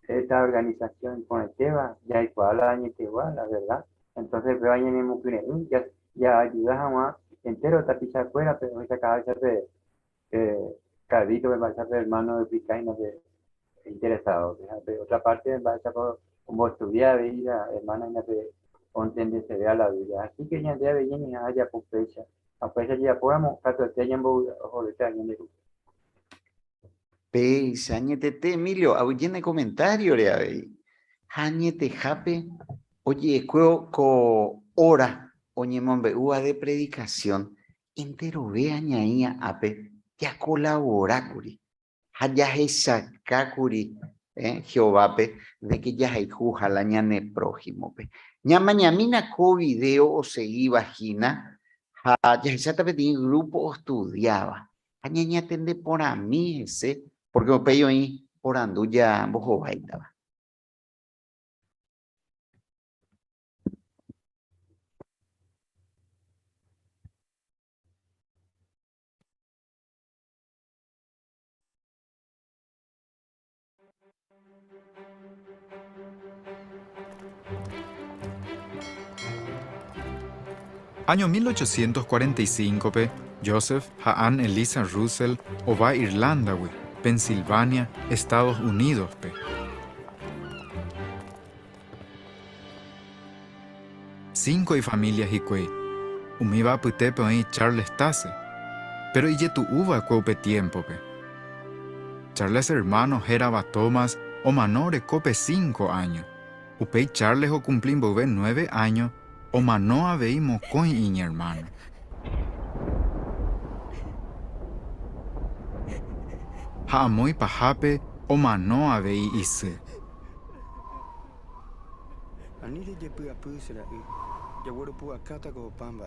esta organización con el Teba, ya igual la año que igual, la verdad. Entonces, veo año mismo que ya ayudas a más entero, tapiza afuera, pero esa cabeza de Caldito me va a ser hermano de Picaino de interesado. De otra parte, me va a ser como estudiar vida, hermana de contender se vea la vida. Así que ya debe venir a haya por fecha. A fecha ya podamos, cato te hayan ojo de año de Peis, añetete, Emilio, auyene comentario, le ahí. Añete Jape, oye, co hora, oye, mombe, ua de predicación, entero ve añaía ape, ya colabora, curi, haya esa curi, Jehová pe, de que ya hay juja la ñane prójimo pe. Ñama ñamina co video o seguí vagina, ya se te pedí grupo estudiaba. Añaña tende por a mí ese, porque me peyo ahí por andu ya bojo baitaba. Año 1845, Joseph Haan Eliza Russell va Irlanda, Pensilvania, Estados Unidos. Cinco y familias y umiva putepe ahí Charles Tase, pero y tu uva cope tiempo. Charles hermano Geraba Thomas o manore cope 5 años. Upei Charles o cumplimbo 9 años. O mano aveimos con mi hermano. Haamoy pajape o mano avei ise. Anile je pua pusera ya woro pua kata go pamba.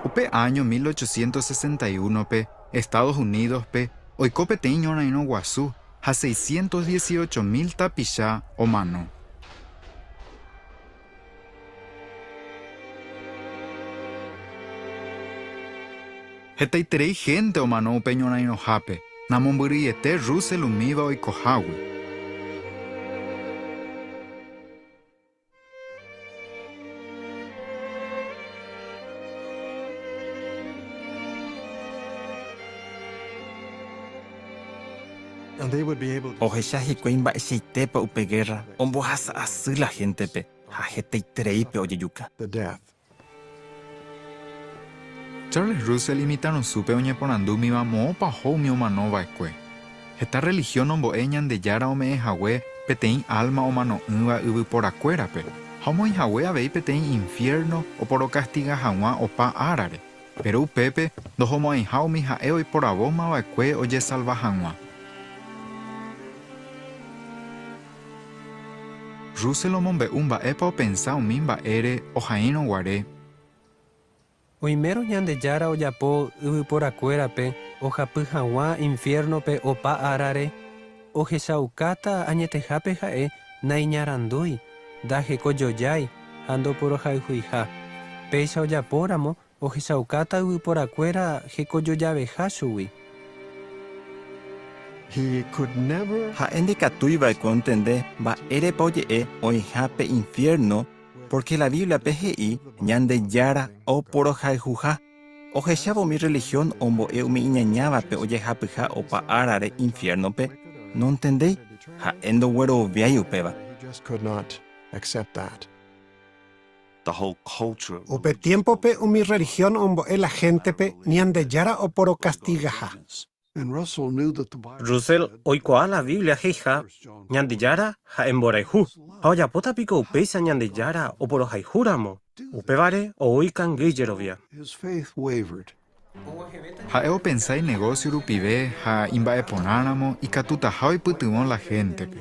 Upe año 1861 Estados Unidos hoy copeteño no guazú a 618,000 tapichá o mano. Hetaiterei gente o mano peño no jape, namomburiete Russell umiva hoy cojawi. Ojecha hikuain ba'echaite upe guerra, ombohasa asy la gentepe, ha hetaitereipe ojejúka. Charles Russell imitaron supe oñeporandu mi mamo pajo mi omanova escue. Esta religión omboeñan de yara ome jahue petein alma o mano uva uvi por acuérape. Homo en jahue avei petein infierno o por castiga jaua o pa arare. Pero upepe do homo en jao mi jaeo y por aboma vaecue oye salva jaua. Russell omombe umba epa o pensao mimba ere o jaino guare. Oimero ñande yara ojapo yvyporakuérape ohapy hag̃ua infiernope opa árare ohechaukata añetehápe ha'e naiñarandúi ndahekojojái ha ndoporohayhuiha. Péicha ojapóramo ohechaukáta yvyporakuéra hekojojaveha chugui. Ha'e ndekatúiva'ekue entende mba'érepa oje'e oĩhápe infierno, porque la Biblia PGI ñande yára oporohayhuha ohechávo mi religión ombo'e umi iñañávape ojehapyha opa árare infiernope, no entendéi, ha'e ndogueroviái upéva. Upe tiempope umi religión ombo'e la gentepe ñande yára oporo castigaha. Russell oikuaa la Biblia heiha ñandejara ha'emborayhu ha ojapótapiko upéicha ñandejara oporohayhúramo upévare oikangýjerovia. Ha'e opensai negocio rupive ha imba'eporãramo ikatutaha oipytyvõ la gentepe.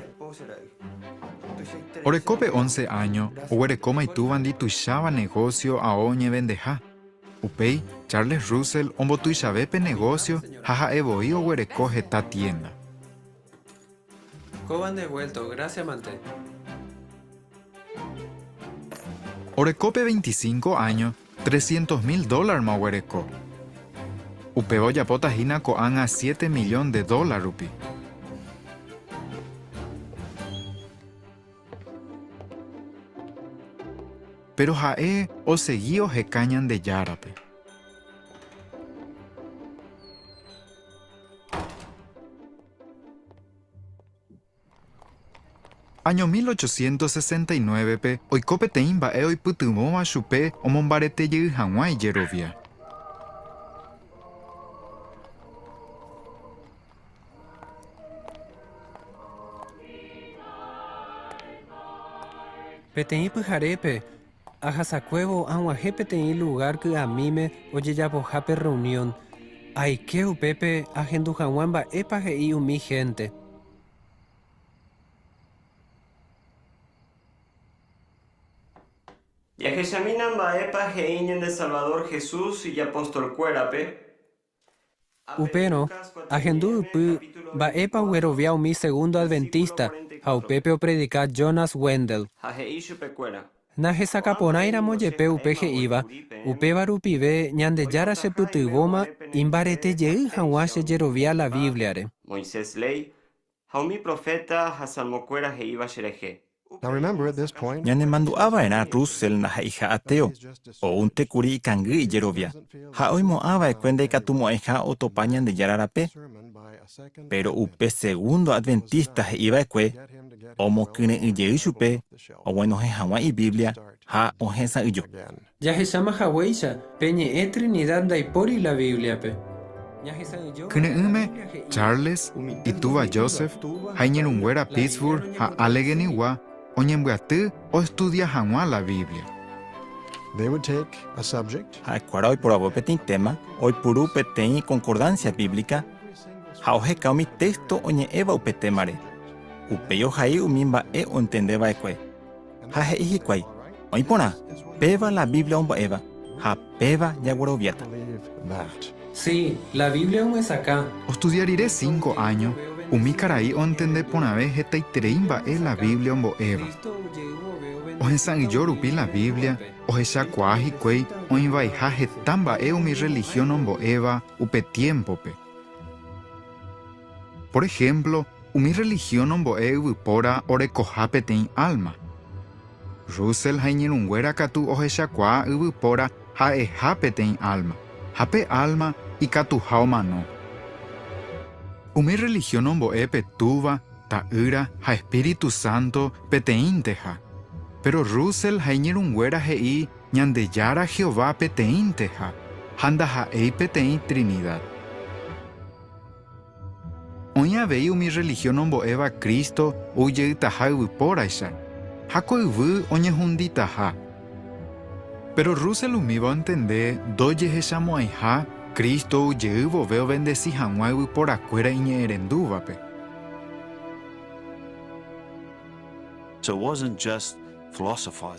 Orekópe 11 años oguereko maitúva ndituicháva negocio ao ñevendeha. Upei Charles Russell ombotuichavépe negocio ha ha'evoi oguereko heta tienda. Coban devuelto, gracias Mante. Orekópe 25 años, $300,000 ma oguereko. Upéva ojapótahína ko'ág̃a $7 millones rupi. Pero ha'e osegui oheka ñandejárape. Año 1869 oiko peteĩ mba'e oipytyvõva chupe omombaretejey hag̃ua ijerovia. Peteĩ pyharépe Ajasacuevo anguajepe en lugar que a mí me oye ya bojape reunión. Ay, que upepe ajendujanwamba epaje y mi gente. Yajeshamina Maepa Heinen de Salvador Jesús y Apóstol Cuérape. Upeno, ajendu upu ba epa hueroviao mi segundo adventista, jaupepe o predicar Jonas Wendell. Hajeishupe Cuera. Najesacaponaira moyepe upeje iba, upebarupive ñandeyara sheputiboma imbarete yeu hanwashe yerovia la Bibliare. Moisés Ley. Jaumi Profeta Hasalmocuera Heiva Shereje. Ñane manduaba era Russell na hija ateo, o un tecuri y cangui y yerovia. Ha hoy moaba cuende catumo eja o topañan de yararape. Pero upe segundo adventista iba cue, o mokine y yeishupe, o bueno hejawa y Biblia, ha o hesa y yo. Yahesama haweisha, peñe e Trinidad daipori la Biblia pe. Kne'yme Charles y tuva Joseph hañerunguera Pittsburgh ha Allegeniwa oñembuaty o estudia hag̃ua la Biblia. Ha cuara hoy por abo petin tema, hoy puru petin concordancia bíblica, ha ojeka mi texto oñe eva upetemare. Upeyo hai umimba e o entendeba ekue. Ha he kwai. Hoy pona, peva la Biblia omba eva, ha peva yaguaroviata. Sí, la Biblia es acá. Estudiaré 5 años. Umi carai o entender por una vez esta itereimba es la Biblia ombo eva. O en San Yorupi la Biblia, o esa cuaji cuei, o invaija jetamba e mi religión ombo eva upe tiempo pe. Por ejemplo, mi religión ombo e pora orekojape tein alma. Russell hañerunguera katu o esa cua pora ha ejape tein alma. Hape alma y katuhao no. Umi religión ombo petuva, taira, ha Espíritu Santo, peteínteja. Pero Russell hañerunguera hei ñandeyara Jehová peteínteja. Handa ha ei peteín Trinidad. Oña vei umi religión ombo eva Cristo uye taha poraisha. Hako ivu oñe hunditaha. Pero Russell umiba entender doye hesamoaiha Cristo uyevo veo bendeci hanguaibu por acuera iñe erenduvape.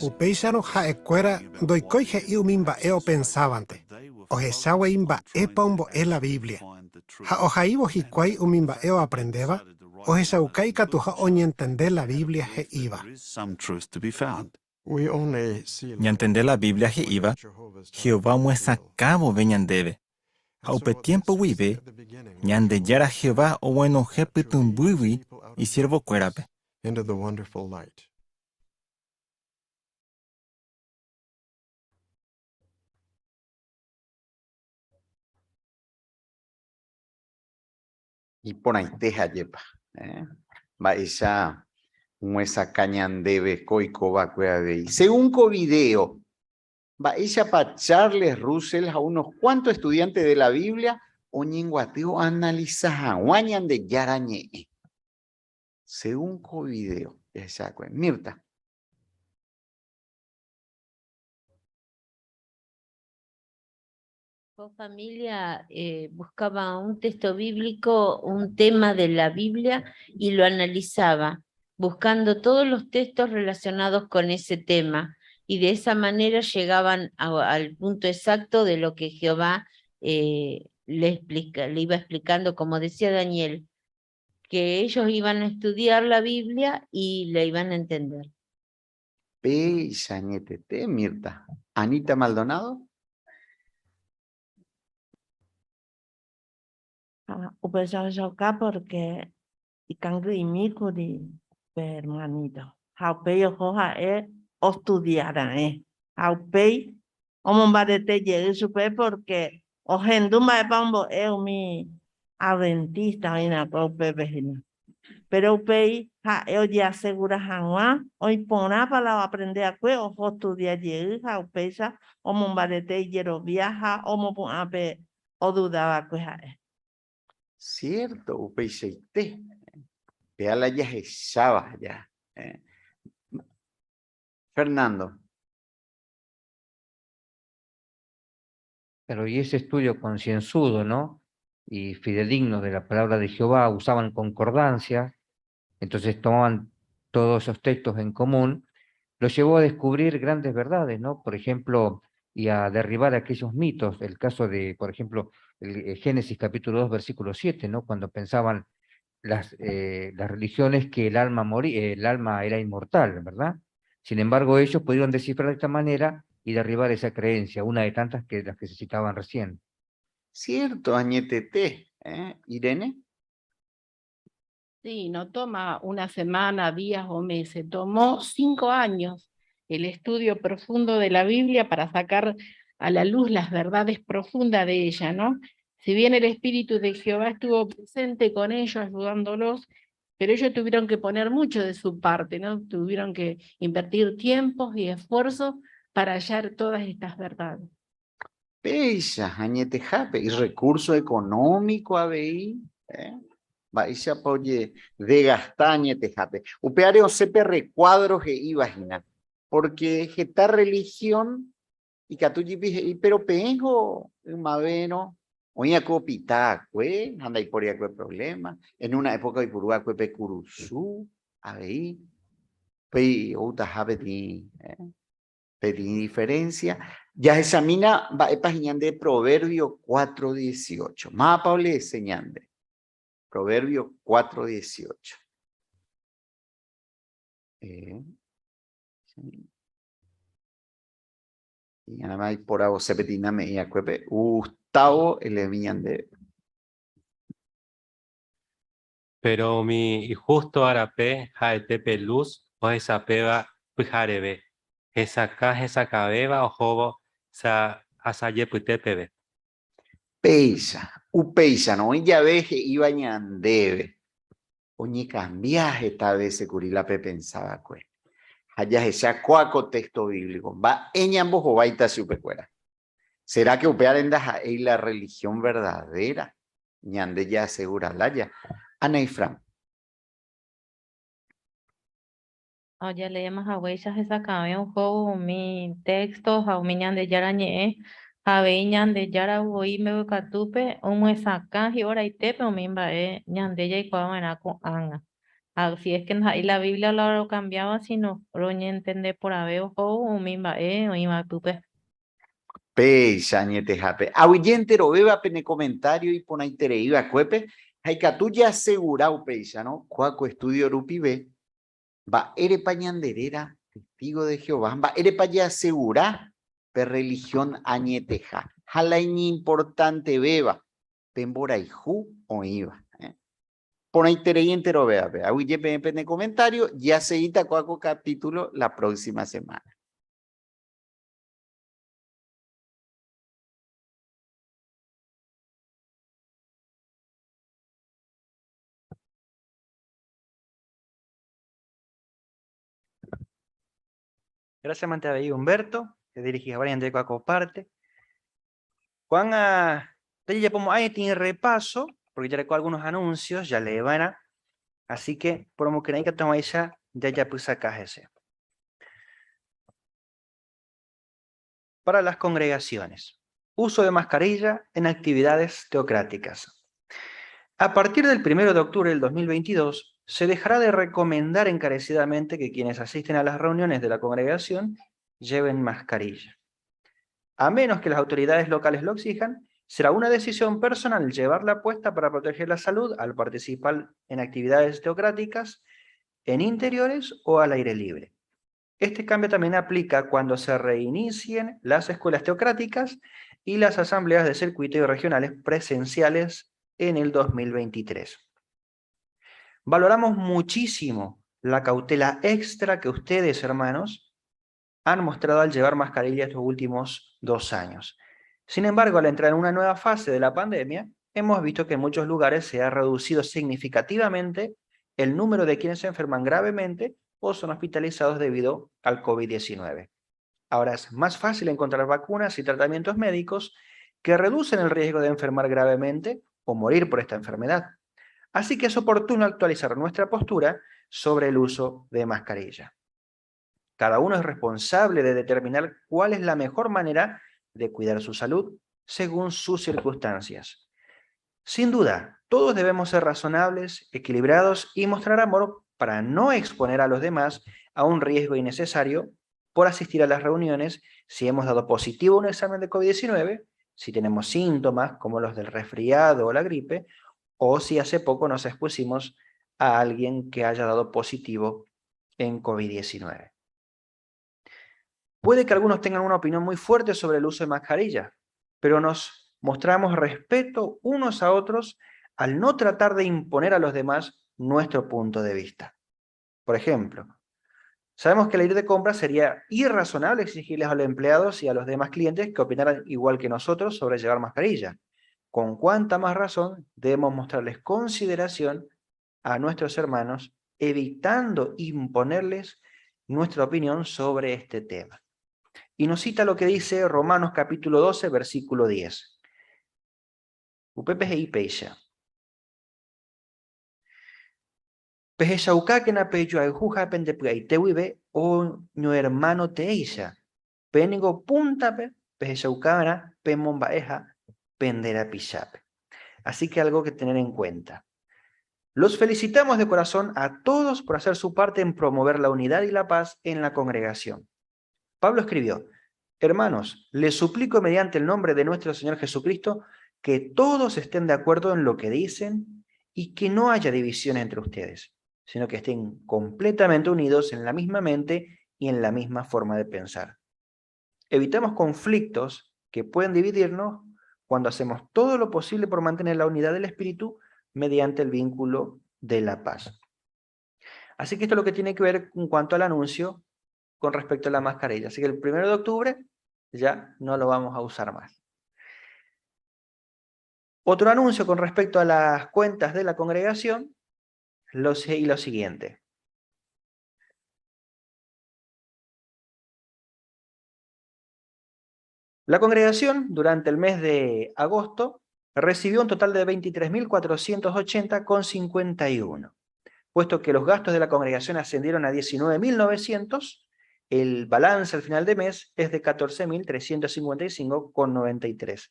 Upeishano haekuera doikoi he umimba eo pensavante. O hesawe imba epa umbo e la Biblia. Ha ojaibo hikuai umimba eo aprendeva. O hesaukai katuha oñi entender la Biblia he iba. Y entender la Biblia que iba, Jehová muestra cabo veñandebe. Haupe tiempo wibe, ñandeyara Jehová o bueno jepitumbuiwi y siervo cuérape. Y por ahí teja yepa. Va esa muesa cañandebe coico va según video. Va ella para Charles Russell a unos cuantos estudiantes de la Biblia o ñenguateo analiza guañan de yarañe. Según video. Esa Mirta. Familia buscaba un texto bíblico, un tema de la Biblia y lo analizaba, buscando todos los textos relacionados con ese tema. Y de esa manera llegaban al punto exacto de lo que Jehová le iba explicando, como decía Daniel, que ellos iban a estudiar la Biblia y la iban a entender. Mirta. Anita Maldonado. Acá porque y cangre y mico de hermanito. Haupeo hoja o estudiara haupei omombarete llegue supe porque o genduma de pambo mi adventista en la cope vecina. Pero upei ha ya segura hanwa hoy pona para aprender a que o estudiar llegue haupesa omombarete llero viaja o ape o dudaba que Cierto, upeiseite. Veala ya echaba ya. Fernando. Pero y ese estudio concienzudo, ¿no? Y fidedigno de la palabra de Jehová, usaban concordancia, entonces tomaban todos esos textos en común, los llevó a descubrir grandes verdades, ¿no? Por ejemplo, y a derribar aquellos mitos, el caso de, por ejemplo, el Génesis capítulo 2, versículo 7, ¿no? Cuando pensaban las religiones que el alma era inmortal, ¿verdad? Sin embargo, ellos pudieron descifrar de esta manera y derribar esa creencia, una de tantas que las que se citaban recién. Cierto, Añetete, Irene. Sí, no toma una semana, días o meses, tomó 5 años el estudio profundo de la Biblia para sacar a la luz las verdades profundas de ella, ¿no? Si bien el Espíritu de Jehová estuvo presente con ellos, ayudándolos, pero ellos tuvieron que poner mucho de su parte, ¿no? Tuvieron que invertir tiempos y esfuerzos para hallar todas estas verdades. Peisa, Añete Jape, y recurso económico ABI, Baisha oye, de gastañe tejape. Upeare o sepe recuadros que imagina. Porque esta religión y catuyi pero pengo maveno oña copita cue anda y por ya cue problema en una época y purua cue pe curusú ahí pe outa jape ti diferencia ya examina va página de Proverbio 4:18 más Paule señande Proverbio 4:18. Y nada más por ahora se petina me y acuepe Gustavo de. Pero mi justo arape jaetepe luz o esa peba pujarebe. Esa cabeba o jobo sa asaye putepebe. Peisa, upeisa, no ya veje iba ñandebe. Oñi cambiaje esta vez se curila pe pensaba cue. Allá ese cuaco texto bíblico. Va en ambos o baita supecuera. ¿Será que upearendas ahí la religión verdadera? Ñande ya asegura la ya. Ana y Fran. Oye, leemos a huellas esa cabeza un juego mi texto, a mi ñande yarañe, a ñande yara voy me catupe, un muesaca y ahora y tepe o mimba ñande ya y cuadra con anga. Así es que ahí la Biblia lo cambiaba, sino roñe entender por haber o mimba o ima tupe. Peisa ñete jape. Ahuyentero beba pene comentario y pon ahí iba cuepe. Haikatuya asegurado peisa, ¿no? Cuaco estudio rupibe. Va ere pañanderera, testigo de Jehová. Va ere paya asegura per religión añeteja. Jalaini importante beba. Pembora ju o iba. Por ahí entero vea. Ahuye pene comentario. Ya se ita cuaco capítulo la próxima semana. Gracias, Mante Humberto, que dirigí a varias de Coacoparte. Juan, ya como ahí tiene repaso, porque ya recuerdo algunos anuncios, ya le van a. Así que, por lo que hay que tomar ya puse acá ese. Para las congregaciones. Uso de mascarilla en actividades teocráticas. A partir del 1 de octubre del 2022, se dejará de recomendar encarecidamente que quienes asisten a las reuniones de la congregación lleven mascarilla. A menos que las autoridades locales lo exijan, será una decisión personal llevarla puesta para proteger la salud al participar en actividades teocráticas, en interiores o al aire libre. Este cambio también aplica cuando se reinicien las escuelas teocráticas y las asambleas de circuito y regionales presenciales en el 2023. Valoramos muchísimo la cautela extra que ustedes, hermanos, han mostrado al llevar mascarilla estos últimos 2 años. Sin embargo, al entrar en una nueva fase de la pandemia, hemos visto que en muchos lugares se ha reducido significativamente el número de quienes se enferman gravemente o son hospitalizados debido al COVID-19. Ahora es más fácil encontrar vacunas y tratamientos médicos que reducen el riesgo de enfermar gravemente o morir por esta enfermedad. Así que es oportuno actualizar nuestra postura sobre el uso de mascarilla. Cada uno es responsable de determinar cuál es la mejor manera de cuidar su salud, según sus circunstancias. Sin duda, todos debemos ser razonables, equilibrados y mostrar amor para no exponer a los demás a un riesgo innecesario por asistir a las reuniones si hemos dado positivo a un examen de COVID-19, si tenemos síntomas como los del resfriado o la gripe, o si hace poco nos expusimos a alguien que haya dado positivo en COVID-19. Puede que algunos tengan una opinión muy fuerte sobre el uso de mascarilla, pero nos mostramos respeto unos a otros al no tratar de imponer a los demás nuestro punto de vista. Por ejemplo, sabemos que al ir de compra sería irrazonable exigirles a los empleados y a los demás clientes que opinaran igual que nosotros sobre llevar mascarilla. Con cuánta más razón debemos mostrarles consideración a nuestros hermanos, evitando imponerles nuestra opinión sobre este tema. Y nos cita lo que dice Romanos capítulo 12, versículo 10. Upepe y peisha. Pejeshauka que na peyo ayuja pendepuaitewibe o no hermano teisha. Penigo puntape pejeshauka pemombaeja pendera pichape. Así que algo que tener en cuenta. Los felicitamos de corazón a todos por hacer su parte en promover la unidad y la paz en la congregación. Pablo escribió: hermanos, les suplico mediante el nombre de nuestro Señor Jesucristo que todos estén de acuerdo en lo que dicen y que no haya división entre ustedes, sino que estén completamente unidos en la misma mente y en la misma forma de pensar. Evitamos conflictos que pueden dividirnos cuando hacemos todo lo posible por mantener la unidad del espíritu mediante el vínculo de la paz. Así que esto es lo que tiene que ver en cuanto al anuncio con respecto a la mascarilla. Así que el 1 de octubre ya no lo vamos a usar más. Otro anuncio con respecto a las cuentas de la congregación lo siguiente. La congregación durante el mes de agosto recibió un total de 23.480,51. Puesto que los gastos de la congregación ascendieron a 19.900, el balance al final de mes es de 14.355,93.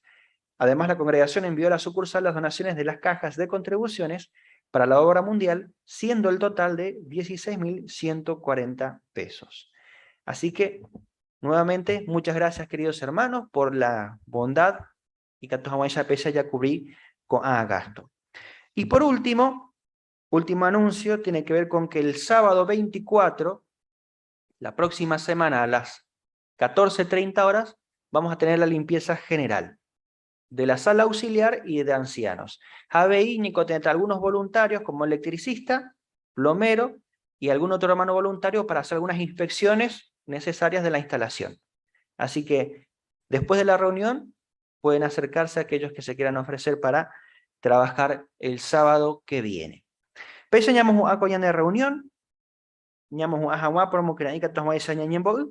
Además, la congregación envió a la sucursal las donaciones de las cajas de contribuciones para la obra mundial, siendo el total de 16.140 pesos. Así que, nuevamente, muchas gracias, queridos hermanos, por la bondad y que ya cubrí con gasto. Y por último anuncio tiene que ver con que el sábado 24, la próxima semana a las 14:30 horas, vamos a tener la limpieza general de la sala auxiliar y de ancianos. Habéis algunos voluntarios como electricista, plomero y algún otro hermano voluntario para hacer algunas inspecciones necesarias de la instalación. Así que después de la reunión pueden acercarse a aquellos que se quieran ofrecer para trabajar el sábado que viene. Peñamos a coyan de reunión, ñamos a Hawá por Mocranica tomar esa ñañembo,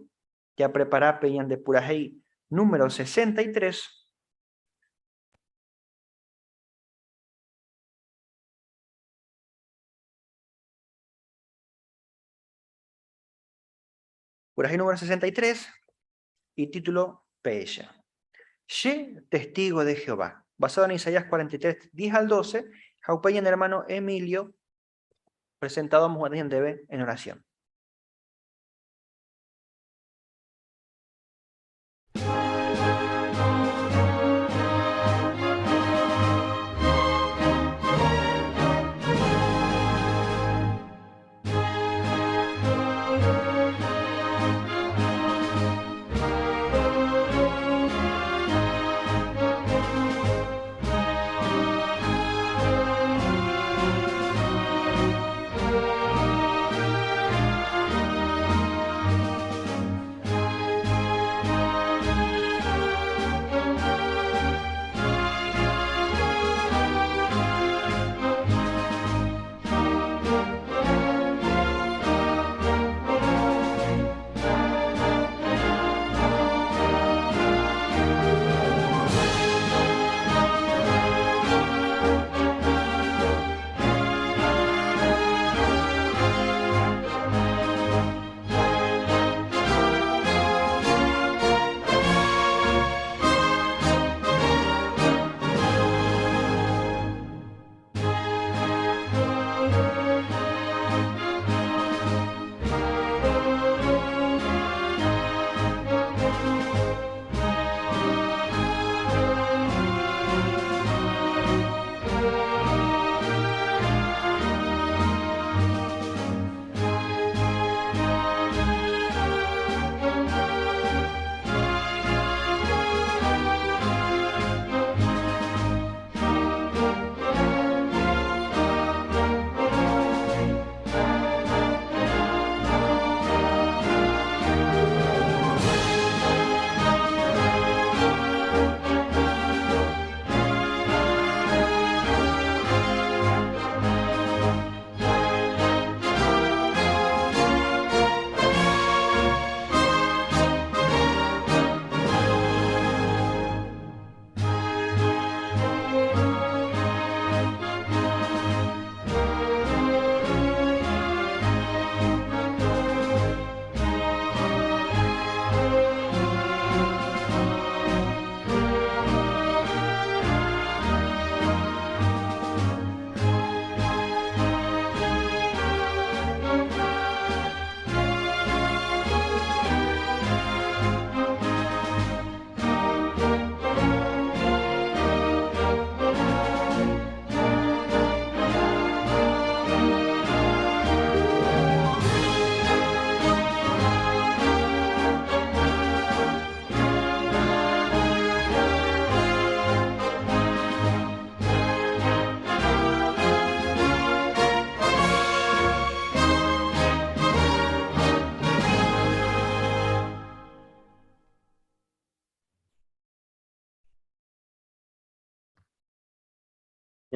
ya preparar peñan de Purajei número 63. Purajei número 63 y título Peya. She, testigo de Jehová. Basado en Isaías 43, 10 al 12, Jaupeyan hermano Emilio, presentado a Mujer Debe en oración.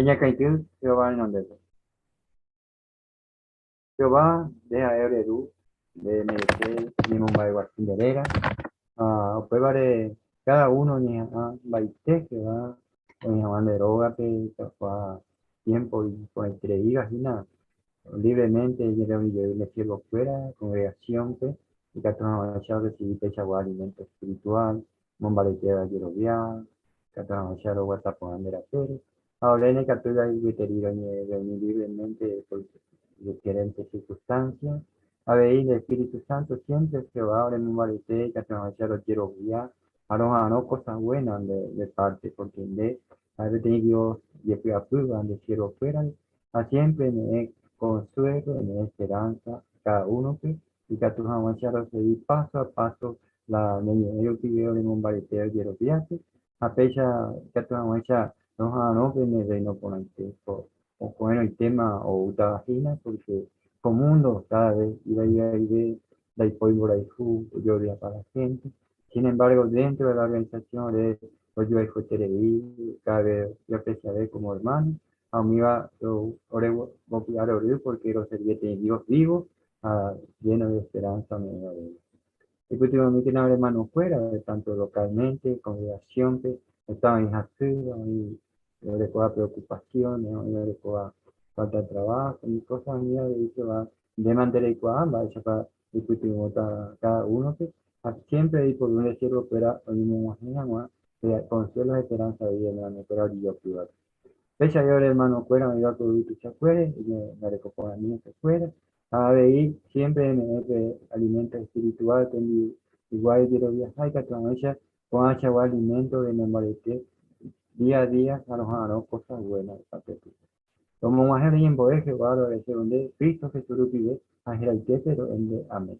Ella caitiu Jehová en donde Jehová deja Euredu de Merete ni Mumbai Guacinderera Opevare cada uno ni baite que va en banderoga que fue tiempo y con entregas y nada libremente llega un le cielo fuera congregación que y que tenemos ya recibir pecha o alimento espiritual mombaletera yerovia que tenemos ya lo guata por bandera pérez ahora en el capítulo hay que reunir libremente por diferentes circunstancias a ver el Espíritu Santo siempre se va ahora en un balete que tenemos ya lo quiero guiar a no cosas buenas de parte porque de a veces Dios y el prueba de cielo fuera a siempre me consuelo, me esperanza, cada uno que y que tú vamos a seguir paso a paso la yo que veo en un baleteo de los viajes, a pesar que tú vamos a no que me reino por el tiempo, o con el tema o utagina, porque como mundo cada vez iba a ir de ahí por ahí yo día para la gente, sin embargo dentro de la organización de yo hay cada vez yo apreciaré como hermano, a mí va orego porque los servietes Dios vivo lleno de esperanza y últimamente no hermanos fuera tanto localmente congregación que estaban en Jacira y yo le puedo preocupaciones yo le puedo falta de trabajo y cosas mías de que va de manera igual esa para cada uno que siempre y por un decirlo fuera el mismo consuelo de esperanza de hermano pero yo privado. Ella yo hermano fuera, me iba a cubrir que se fuera, y me recopó a mí se fuera. A ver, siempre me alimento espiritual, tengo igual quiero viajar, que con ella, con ella o alimento de memorizar día a día, a los cosas buenas. Como más el tiempo es que va a decir donde Cristo Jesús vive, a Jeraite, pero en de amén.